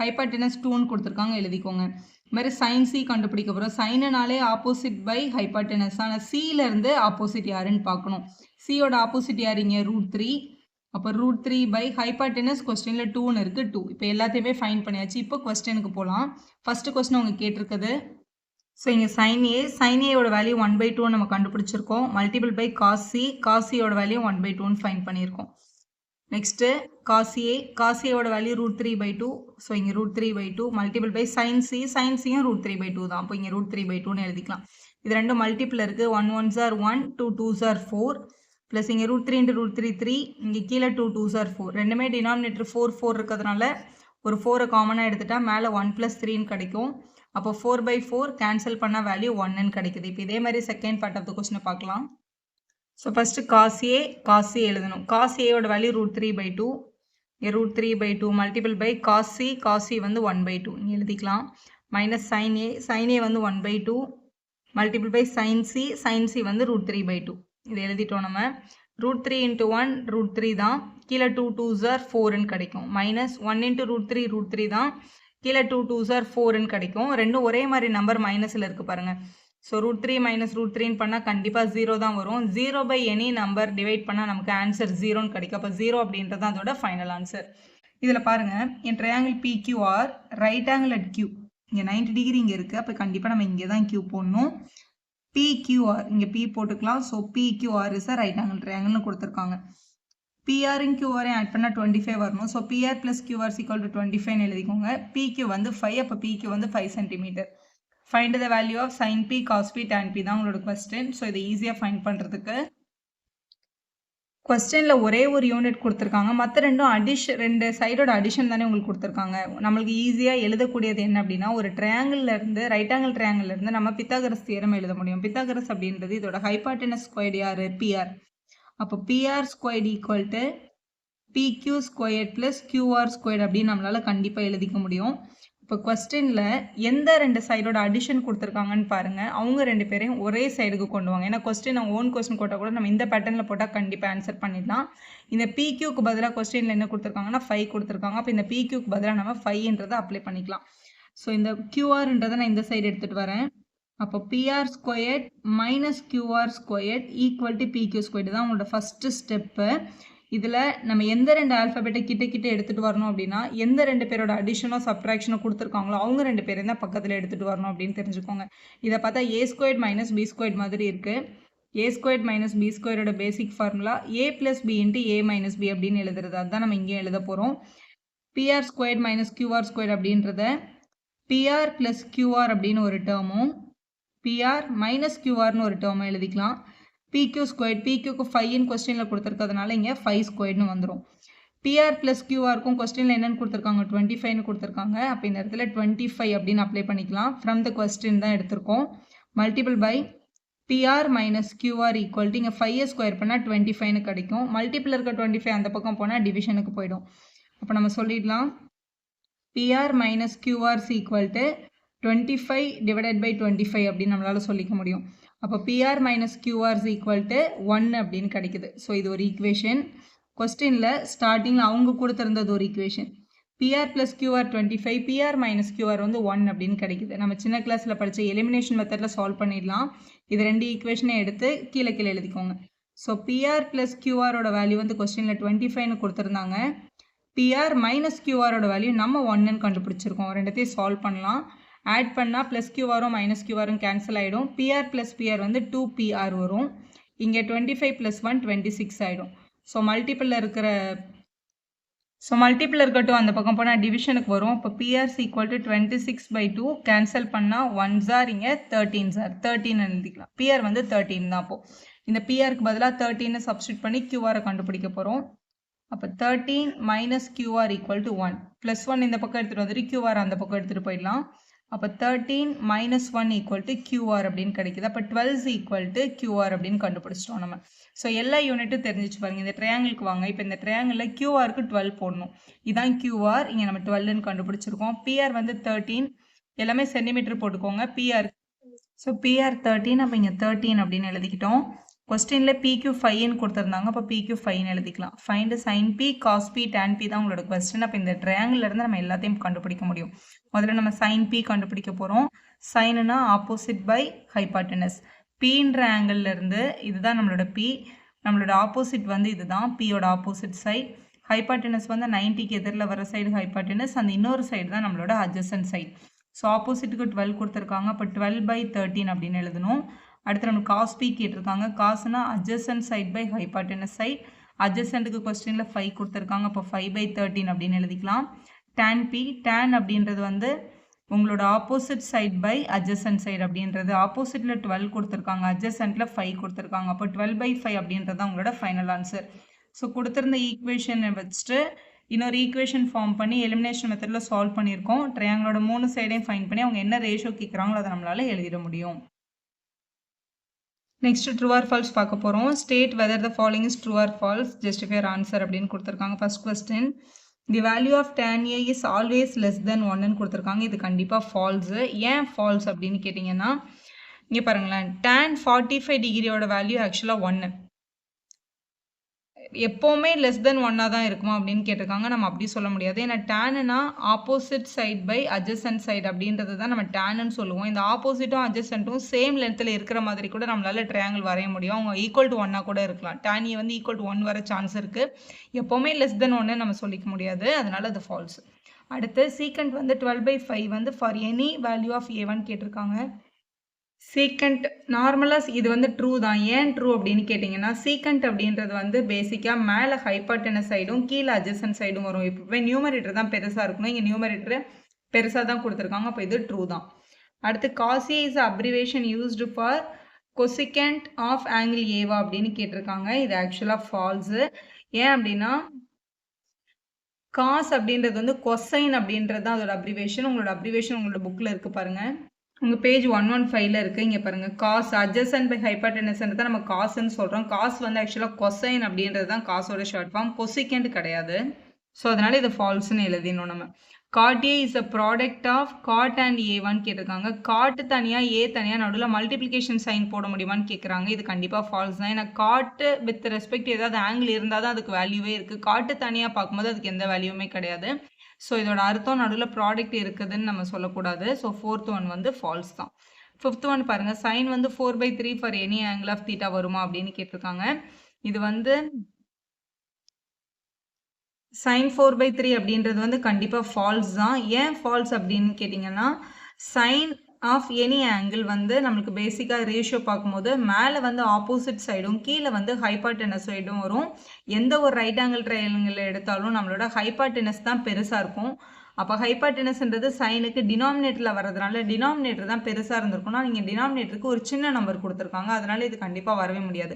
ஹைபார்டெனஸ் 2ன்னு கொடுத்துருக்காங்க, எழுதிக்கோங்க. இது மாதிரி sin C கண்டுபிடிக்க போகிறோம். சைனுனாலே ஆப்போசிட் பை ஹைபார்டெனஸ். ஆனால் சியிலேருந்து ஆப்போசிட் யாருன்னு பார்க்கணும். சியோட ஆப்போசிட் யார்? இங்கே √3. அப்போ √3 பை ஹைபார்டெனஸ் கொஸ்டினில் 2ன்னு இருக்குது, 2. இப்போ எல்லாத்தையுமே ஃபைன் பண்ணியாச்சு. இப்போ கொஸ்டினுக்கு போகலாம். ஃபஸ்ட்டு கொஸ்டின் அவங்க கேட்டிருக்குது. ஸோ இங்கே sin Aயோட வேல்யூ 1/2 நம்ம கண்டுபிடிச்சிருக்கோம். மல்டிபிள் பை cos Cயோட வேல்யூ 1/2ன்னு ஃபைன் பண்ணியிருக்கோம். நெக்ஸ்ட்டு cos Aயோட வேல்யூ √3/2. ஸோ இங்கே √3/2 மல்டிபிள் பை sin Cயும் √3/2 தான். அப்போ இங்கே √3/2ன்னு எழுதிக்கலாம். இது ரெண்டும் மல்டிபிள் இருக்குது. 1 1s are 1, 2 2s are 4. Plus இங்கே √3 × √3 3. இங்கே கீழே 2 2s are 4. ரெண்டுமே டினாமினேட்டர் 4 4 இருக்கிறதுனால ஒரு 4 காமனாக எடுத்துட்டா மேலே 1 + 3ன்னு கிடைக்கும். அப்போ 4/4 கேன்சல் பண்ணால் வேல்யூ 1ன்னு கிடைக்குது. இப்போ இதே மாதிரி செகண்ட் பார்ட் ஆஃப் த கொஸ்டினை பார்க்கலாம். ஸோ ஃபஸ்ட்டு cos A எழுதணும். cos Aயோட வேல்யூ √3/2. இங்கே √3/2 மல்டிபிள் பை cos C வந்து 1/2 இங்கே எழுதிக்கலாம். மைனஸ் sin A வந்து 1/2 மல்டிபிள் பை sin C வந்து √3/2 இதை எழுதிட்டோம். நம்ம √3 × 1 √3 தான். கீழே 2 2s are 4ன்னு கிடைக்கும். மைனஸ் 1 × √3 தான். கீழே 2 2s are 4ன்னு கிடைக்கும். ரெண்டும் ஒரே மாதிரி நம்பர் மைனஸில் இருக்குது பாருங்கள். ஸோ √3 - √3ன்னு பண்ணால் கண்டிப்பாக 0 தான் வரும். 0 பை எனி நம்பர் டிவைட் பண்ணால் நமக்கு ஆன்சர் 0ன்னு கிடைக்கும். அப்போ 0 அப்படின்றது தான் அதோட ஃபைனல் ஆன்சர். இதில் பாருங்கள், in triangle PQR right angle at Q. இங்கே 90 டிகிரி இங்கே இருக்குது. அப்போ கண்டிப்பாக நம்ம இங்கே தான் Q போடணும். PQR இங்கே P போட்டுக்கலாம். So PQR is a right angle ட்ரையாங்கிள்னு கொடுத்துருக்காங்க. PR and QR ஆட் பண்ணால் 25 வரணும். ஸோ PR + QR = 25ன்னு எழுதிக்கோங்க. PQ வந்து 5. அப்போ PQ வந்து 5 cm. Find the value of sin P cos P tan P தான் உங்களோட கொஸ்டின். ஸோ இதை ஈஸியாக ஃபைண்ட் பண்ணுறதுக்கு கொஸ்டினில் ஒரே ஒரு யூனிட் கொடுத்துருக்காங்க. மற்ற ரெண்டு சைடோட அடிஷன் தானே உங்களுக்கு கொடுத்துருக்காங்க. நம்மளுக்கு ஈஸியாக எழுதக்கூடியது என்ன அப்படின்னா, ஒரு ட்ரையாங்கிள்லேருந்து ரைட் ஆங்கிள் ட்ரையாங்கிள்லேருந்து நம்ம பித்தாகரஸ் தியரம் எழுத முடியும். பித்தாகரஸ் அப்படின்றது இதோட ஹைபார்டெனஸ் ஸ்கொயர்டு யார்? PR. அப்போ PR squared equal to PQ squared plus QR squared அப்படின்னு நம்மளால் கண்டிப்பாக எழுதிக்க முடியும். இப்போ கொஸ்டினில் எந்த ரெண்டு சைடோட அடிஷன் கொடுத்துருக்காங்கன்னு பாருங்கள். அவங்க ரெண்டு பேரையும் ஒரே சைடுக்கு கொண்டு வாங்க. ஏன்னா கொஸ்டின் நம்ம ஓன் கொஸ்டின் போட்டால் கூட நம்ம இந்த பேட்டர்னில் போட்டால் கண்டிப்பாக ஆன்சர் பண்ணிடலாம். இந்த PQக்கு பதிலாக கொஸ்டினில் என்ன கொடுத்துருக்காங்கன்னா 5 கொடுத்துருக்காங்க. அப்போ இந்த PQக்கு பதிலாக நம்ம 5ன்றதை அப்ளை பண்ணிக்கலாம். ஸோ இந்த QRன்றதை நான் இந்த சைடு எடுத்துகிட்டு வரேன். அப்போ PR squared - QR squared equal to PQ squared தான் உங்களோட ஃபஸ்ட்டு ஸ்டெப்பு. இதில் நம்ம எந்த 2 ஆல்ஃபபெட்டை கிட்ட எடுத்துகிட்டு வரணும் அப்படின்னா எந்த 2 பேரோட அடிஷனோ சப்ட்ராக்ஷனோ கொடுத்துருக்காங்களோ அவங்க 2 பேரும் தான் பக்கத்தில் எடுத்துகிட்டு வரணும் அப்படின்னு தெரிஞ்சுக்கோங்க. இதை பார்த்தா a² - b² மாதிரி இருக்குது. a² - b² basic formula a + b × a - b அப்படின்னு எழுதுறது. அதுதான் நம்ம இங்கே எழுத போகிறோம். pr² - qr² அப்படின்றத pr + qr அப்படின்னு ஒரு டேர்மும் pr - qrன்னு ஒரு டேர்மும் எழுதிக்கலாம். pq², pqக்கு 5ன்னு கொஸ்டினில் கொடுத்துருக்கிறதுனால இங்கே 5² வந்துடும். pr + qrக்கும் கொஸ்டினில் என்னென்னு கொடுத்துருக்காங்க, 25ன்னு கொடுத்துருக்காங்க. அப்போ இந்த இடத்துல 25 அப்படின்னு அப்ளை பண்ணிக்கலாம். ஃப்ரம் த கொஸ்டின் தான் எடுத்திருக்கோம். Multiple by pr - qr equal to இங்கே 5 ஸ்கொயர் பண்ணால் 25ன்னு கிடைக்கும். மல்டிபிள் இருக்க 25 அந்த பக்கம் போனால் டிவிஷனுக்கு போயிடும். அப்போ நம்ம சொல்லிடலாம் pr - qr ஈக்குவல் டு 25 / 25 அப்படின்னு நம்மளால் சொல்லிக்க முடியும். அப்போ pr - qr ஈக்குவல் டு 1 அப்படின்னு கிடைக்குது. ஸோ இது ஒரு ஈக்குவேஷன். கொஸ்டினில் ஸ்டார்டிங்கில் அவங்க கொடுத்துருந்தது ஒரு equation. pr + qr 25, pr - qr வந்து 1 அப்படின்னு கிடைக்குது. நம்ம சின்ன கிளாஸில் படித்த எலிமினேஷன் மெத்தடில் சால்வ் பண்ணிடலாம். இது 2 ஈக்குவேஷனை எடுத்து கீழே எழுதிக்கோங்க. ஸோ pr + qr வேல்யூ வந்து கொஸ்டினில் 25ன்னு கொடுத்துருந்தாங்க. pr - qr வேல்யூ நம்ம 1ன்னு கண்டுபிடிச்சிருக்கோம். ரெண்டுத்தையும் சால்வ் பண்ணலாம். ஆட் பண்ணால் +qரும் -qரும் கேன்சல் ஆகிடும். pr + pr வந்து 2pr வரும். இங்கே 25 + 1 26 ஆகிடும். ஸோ மல்டிப்பிளில் இருக்க 2 அந்த பக்கம் போனால் டிவிஷனுக்கு வரும். இப்போ pr = 26/2 கேன்சல் பண்ணால் 1s are இங்கே 13s are 13 எழுதிக்கலாம். pr வந்து 13 தான். அப்போது இந்த prக்கு பதிலாக 13 சப்ஸ்டியூட் பண்ணி qr கண்டுபிடிக்க போகிறோம். அப்போ 13 - qr = 1 +1 இந்த பக்கம் எடுத்துகிட்டு வந்துட்டு qr அந்த பக்கம் எடுத்துகிட்டு போயிடலாம். அப்போ 13 - 1 = qr அப்படின்னு கிடைக்குது. அப்போ 12 = qr அப்படின்னு கண்டுபிடிச்சிட்டோம் நம்ம. ஸோ எல்லா யூனிட்டும் தெரிஞ்சிச்சு பாருங்கள். இந்த ட்ரையாங்கிளுக்கு வாங்க. இப்போ இந்த ட்ரையாங்கிளில் qrக்கு 12 போடணும். இதான் qr. இங்கே நம்ம 12ன்னு கண்டுபிடிச்சிருக்கோம். pr வந்து 13, எல்லாமே சென்டிமீட்டர் போட்டுக்கோங்க. pr ஸோ pr 13, அப்போ இங்கே 13 அப்படின்னு எழுதிக்கிட்டோம். கொஸ்டினில் pq 5ன்னு கொடுத்துருந்தாங்க. அப்போ pq 5ன்னு எழுதிக்கலாம். Find sin p cos p tan p தான் உங்களோட கொஸ்டின். அப்போ இந்த ட்ரையாங்கிளிலேருந்து நம்ம எல்லாத்தையும் கண்டுபிடிக்க முடியும். முதல்ல நம்ம sin p கண்டுபிடிக்க போகிறோம். சைனுனா ஆப்போசிட் பை ஹைபாட்டனஸ். pன்ற ஆங்கிளிலேருந்து இதுதான் நம்மளோட p. நம்மளோட ஆப்போசிட் வந்து இதுதான் pயோட ஆப்போசிட் சைட். ஹைபாட்டனஸ் வந்து 90க்கு எதிரில் வர சைடு ஹைபாட்டனஸ். அந்த இன்னொரு சைடு தான் நம்மளோட அட்ஜசன்ட் சைட். ஸோ ஆப்போசிட்டுக்கு 12 கொடுத்துருக்காங்க. அப்போ 12/13 அப்படின்னு எழுதணும். அடுத்து நம்ம cos p கேட்டிருக்காங்க. காசுனா adjacent side by hypotenuse side. அட்ஜசன்ட்டுக்கு கொஸ்டினில் 5 கொடுத்துருக்காங்க. அப்போ 5/13 அப்படின்னு எழுதிக்கலாம். tan p, tan அப்படின்றது வந்து உங்களோட opposite side by adjacent side அப்படின்றது. ஆப்போசிட்டில் 12 கொடுத்துருக்காங்க, அட்ஜசன்ட்டில் 5 கொடுத்துருக்காங்க. அப்போ 12/5 அப்படின்றது தான் உங்களோட ஃபைனல் ஆன்சர். ஸோ கொடுத்துருந்த ஈக்குவேஷனை வச்சுட்டு இன்னொரு ஈக்குவேஷன் ஃபார்ம் பண்ணி எலிமினேஷன் மெத்தடில் சால்வ் பண்ணியிருக்கோம். ட்ரையாங்கிளோட 3 சைடையும் ஃபைண்ட் பண்ணி அவங்க என்ன ரேஷியோ கேட்குறாங்களோ அதை நம்மளால் எழுதிட முடியும். நெக்ஸ்ட் ட்ரூ ஆர் ஃபால்ஸ் பார்க்க போகிறோம். State whether the following is true or false, justify answer அப்படின்னு கொடுத்துருக்காங்க. First question, the value of tan a is always less than 1ன்னு கொடுத்துருக்காங்க. இது கண்டிப்பாக ஃபால்ஸு. ஏன் ஃபால்ஸ் அப்படின்னு கேட்டிங்கன்னா இங்கே பாருங்களேன், tan 45 டிகிரியோட வேல்யூ ஆக்சுவலாக 1. எப்போவுமே லெஸ் தென் 1ஆக தான் இருக்குமா அப்படின்னு கேட்டிருக்காங்க. நம்ம அப்படி சொல்ல முடியாது. ஏன்னா டேனுனா opposite side by adjacent side அப்படின்றது தான் நம்ம டேனுன்னு சொல்லுவோம். இந்த ஆப்போசிட்டும் அட்ஜசன்ட்டும் சேம் லென்த்தில் இருக்கிற மாதிரி கூட நம்மளால் ட்ரையாங்கிள் வரைய முடியும். அவங்க ஈக்குவல் டு 1ஆக கூட இருக்கலாம். tan a வந்து ஈக்குவல் டு 1 வர சான்ஸ் இருக்குது. எப்போவுமே லெஸ் தென் 1 நம்ம சொல்லிக்க முடியாது. அதனால அது ஃபால்ஸ். அடுத்து சீக்கண்ட் வந்து 12/5 வந்து for any value of a1 கேட்டிருக்காங்க. சீக்கண்ட் நார்மலாக இது வந்து ட்ரூ தான். ஏன் ட்ரூ அப்படின்னு கேட்டிங்கன்னா சீக்கண்ட் அப்படின்றது வந்து பேசிக்காக மேலே ஹைபாட்டனஸ் சைடும் கீழே அட்ஜசன்ட் சைடும் வரும். இப்போ நியூமரேட்டர் தான் பெருசாக இருக்கணும். இங்கே நியூமரேட்டர் பெருசாக தான் கொடுத்துருக்காங்க. அப்போ இது ட்ரூ தான். அடுத்து cosec is abbreviation used for cosecant of angle ஏவா அப்படின்னு கேட்டிருக்காங்க. இது ஆக்சுவலாக ஃபால்ஸு. ஏன் அப்படின்னா காஸ் அப்படின்றது வந்து கொசைன் அப்படின்றது தான் அதோட அப்ரிவேஷன். உங்களோட அப்ரிவேஷன் உங்களோட புக்கில் இருக்குது பாருங்கள். உங்கள் பேஜ் 115 இருக்குது. இங்கே பாருங்கள், காஸ் அட்ஜசன்ட் பை ஹைபாட்டனஸ்ன்றது தான் நம்ம காசுன்னு சொல்கிறோம். காஸ் வந்து ஆக்சுவலாக கொசைன் அப்படின்றது தான் காசோட ஷார்ட் ஃபார்ம், கொசிகண்ட் கிடையாது. ஸோ அதனால் இது ஃபால்ஸ்ன்னு எழுதினோம் நம்ம. Cot A is a product of cot and ஏவான்னு கேட்டிருக்காங்க. காட்டு தனியாக ஏ தனியாக நடுவில் மல்டிப்ளிகேஷன் சைன் போட முடியுமான்னு கேட்குறாங்க. இது கண்டிப்பாக ஃபால்ஸ் தான். ஏன்னா காட்டு வித் ரெஸ்பெக்ட் ஏதாவது ஆங்கிள் இருந்தால் தான் அதுக்கு வேல்யூவே இருக்குது. காட்டு தனியாக பார்க்கும்போது அதுக்கு எந்த வேல்யூமே கிடையாது. ஸோ இதோட அர்த்தம் நடுவில் ப்ராடக்ட் இருக்குதுன்னு நம்ம சொல்லக்கூடாது. ஸோ 4th ஒன் வந்து ஃபால்ஸ் தான். 5th ஒன் பாருங்கள், சைன் வந்து 4/3 for any angle of theta வருமா அப்படின்னு கேட்டிருக்காங்க. இது வந்து sin 4/3 அப்படின்றது வந்து கண்டிப்பாக ஃபால்ஸ் தான். ஏன் ஃபால்ஸ் அப்படின்னு கேட்டிங்கன்னா sin ஆஃப் எனி ஆங்கிள் வந்து நம்மளுக்கு பேசிக்காக ரேஷியோ பார்க்கும்போது மேலே வந்து ஆப்போசிட் சைடும் கீழே வந்து ஹைபார்டெனஸ் சைடும் வரும். எந்த ஒரு ரைட் ஆங்கிள் ட்ரையாங்கிள் எடுத்தாலும் நம்மளோட ஹைபார்டெனஸ் தான் பெருசாக இருக்கும். அப்போ ஹைபார்டெனஸ்ன்றது சைனுக்கு டினாமினேட்டரில் வர்றதுனால டினாமினேட்டர் தான் பெருசாக இருந்திருக்கும்னா நீங்கள் டினாமினேட்டருக்கு ஒரு சின்ன நம்பர் கொடுத்துருக்காங்க, அதனால இது கண்டிப்பாக வரவே முடியாது.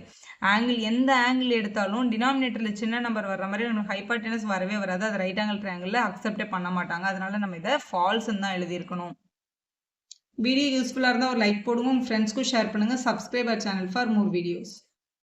ஆங்கிள் எந்த ஆங்கிள் எடுத்தாலும் டினாமினேட்டரில் சின்ன நம்பர் வர்ற மாதிரி நமக்கு ஹைபார்டெனஸ் வரவே வராது. அது ரைட் ஆங்கிள் ட்ரையாங்கிளில் அக்செப்டே பண்ண மாட்டாங்க. அதனால நம்ம இதை ஃபால்ஸ்ன்னு தான் எழுதியிருக்கணும். வீடியோ யூஸ்ஃபுல்லாக இருந்தால் ஒரு லைக் போடுங்க, உங்கள் ஃப்ரெண்ட்ஸ்க்கும் ஷேர் பண்ணுங்கள். Subscribe our channel for more videos.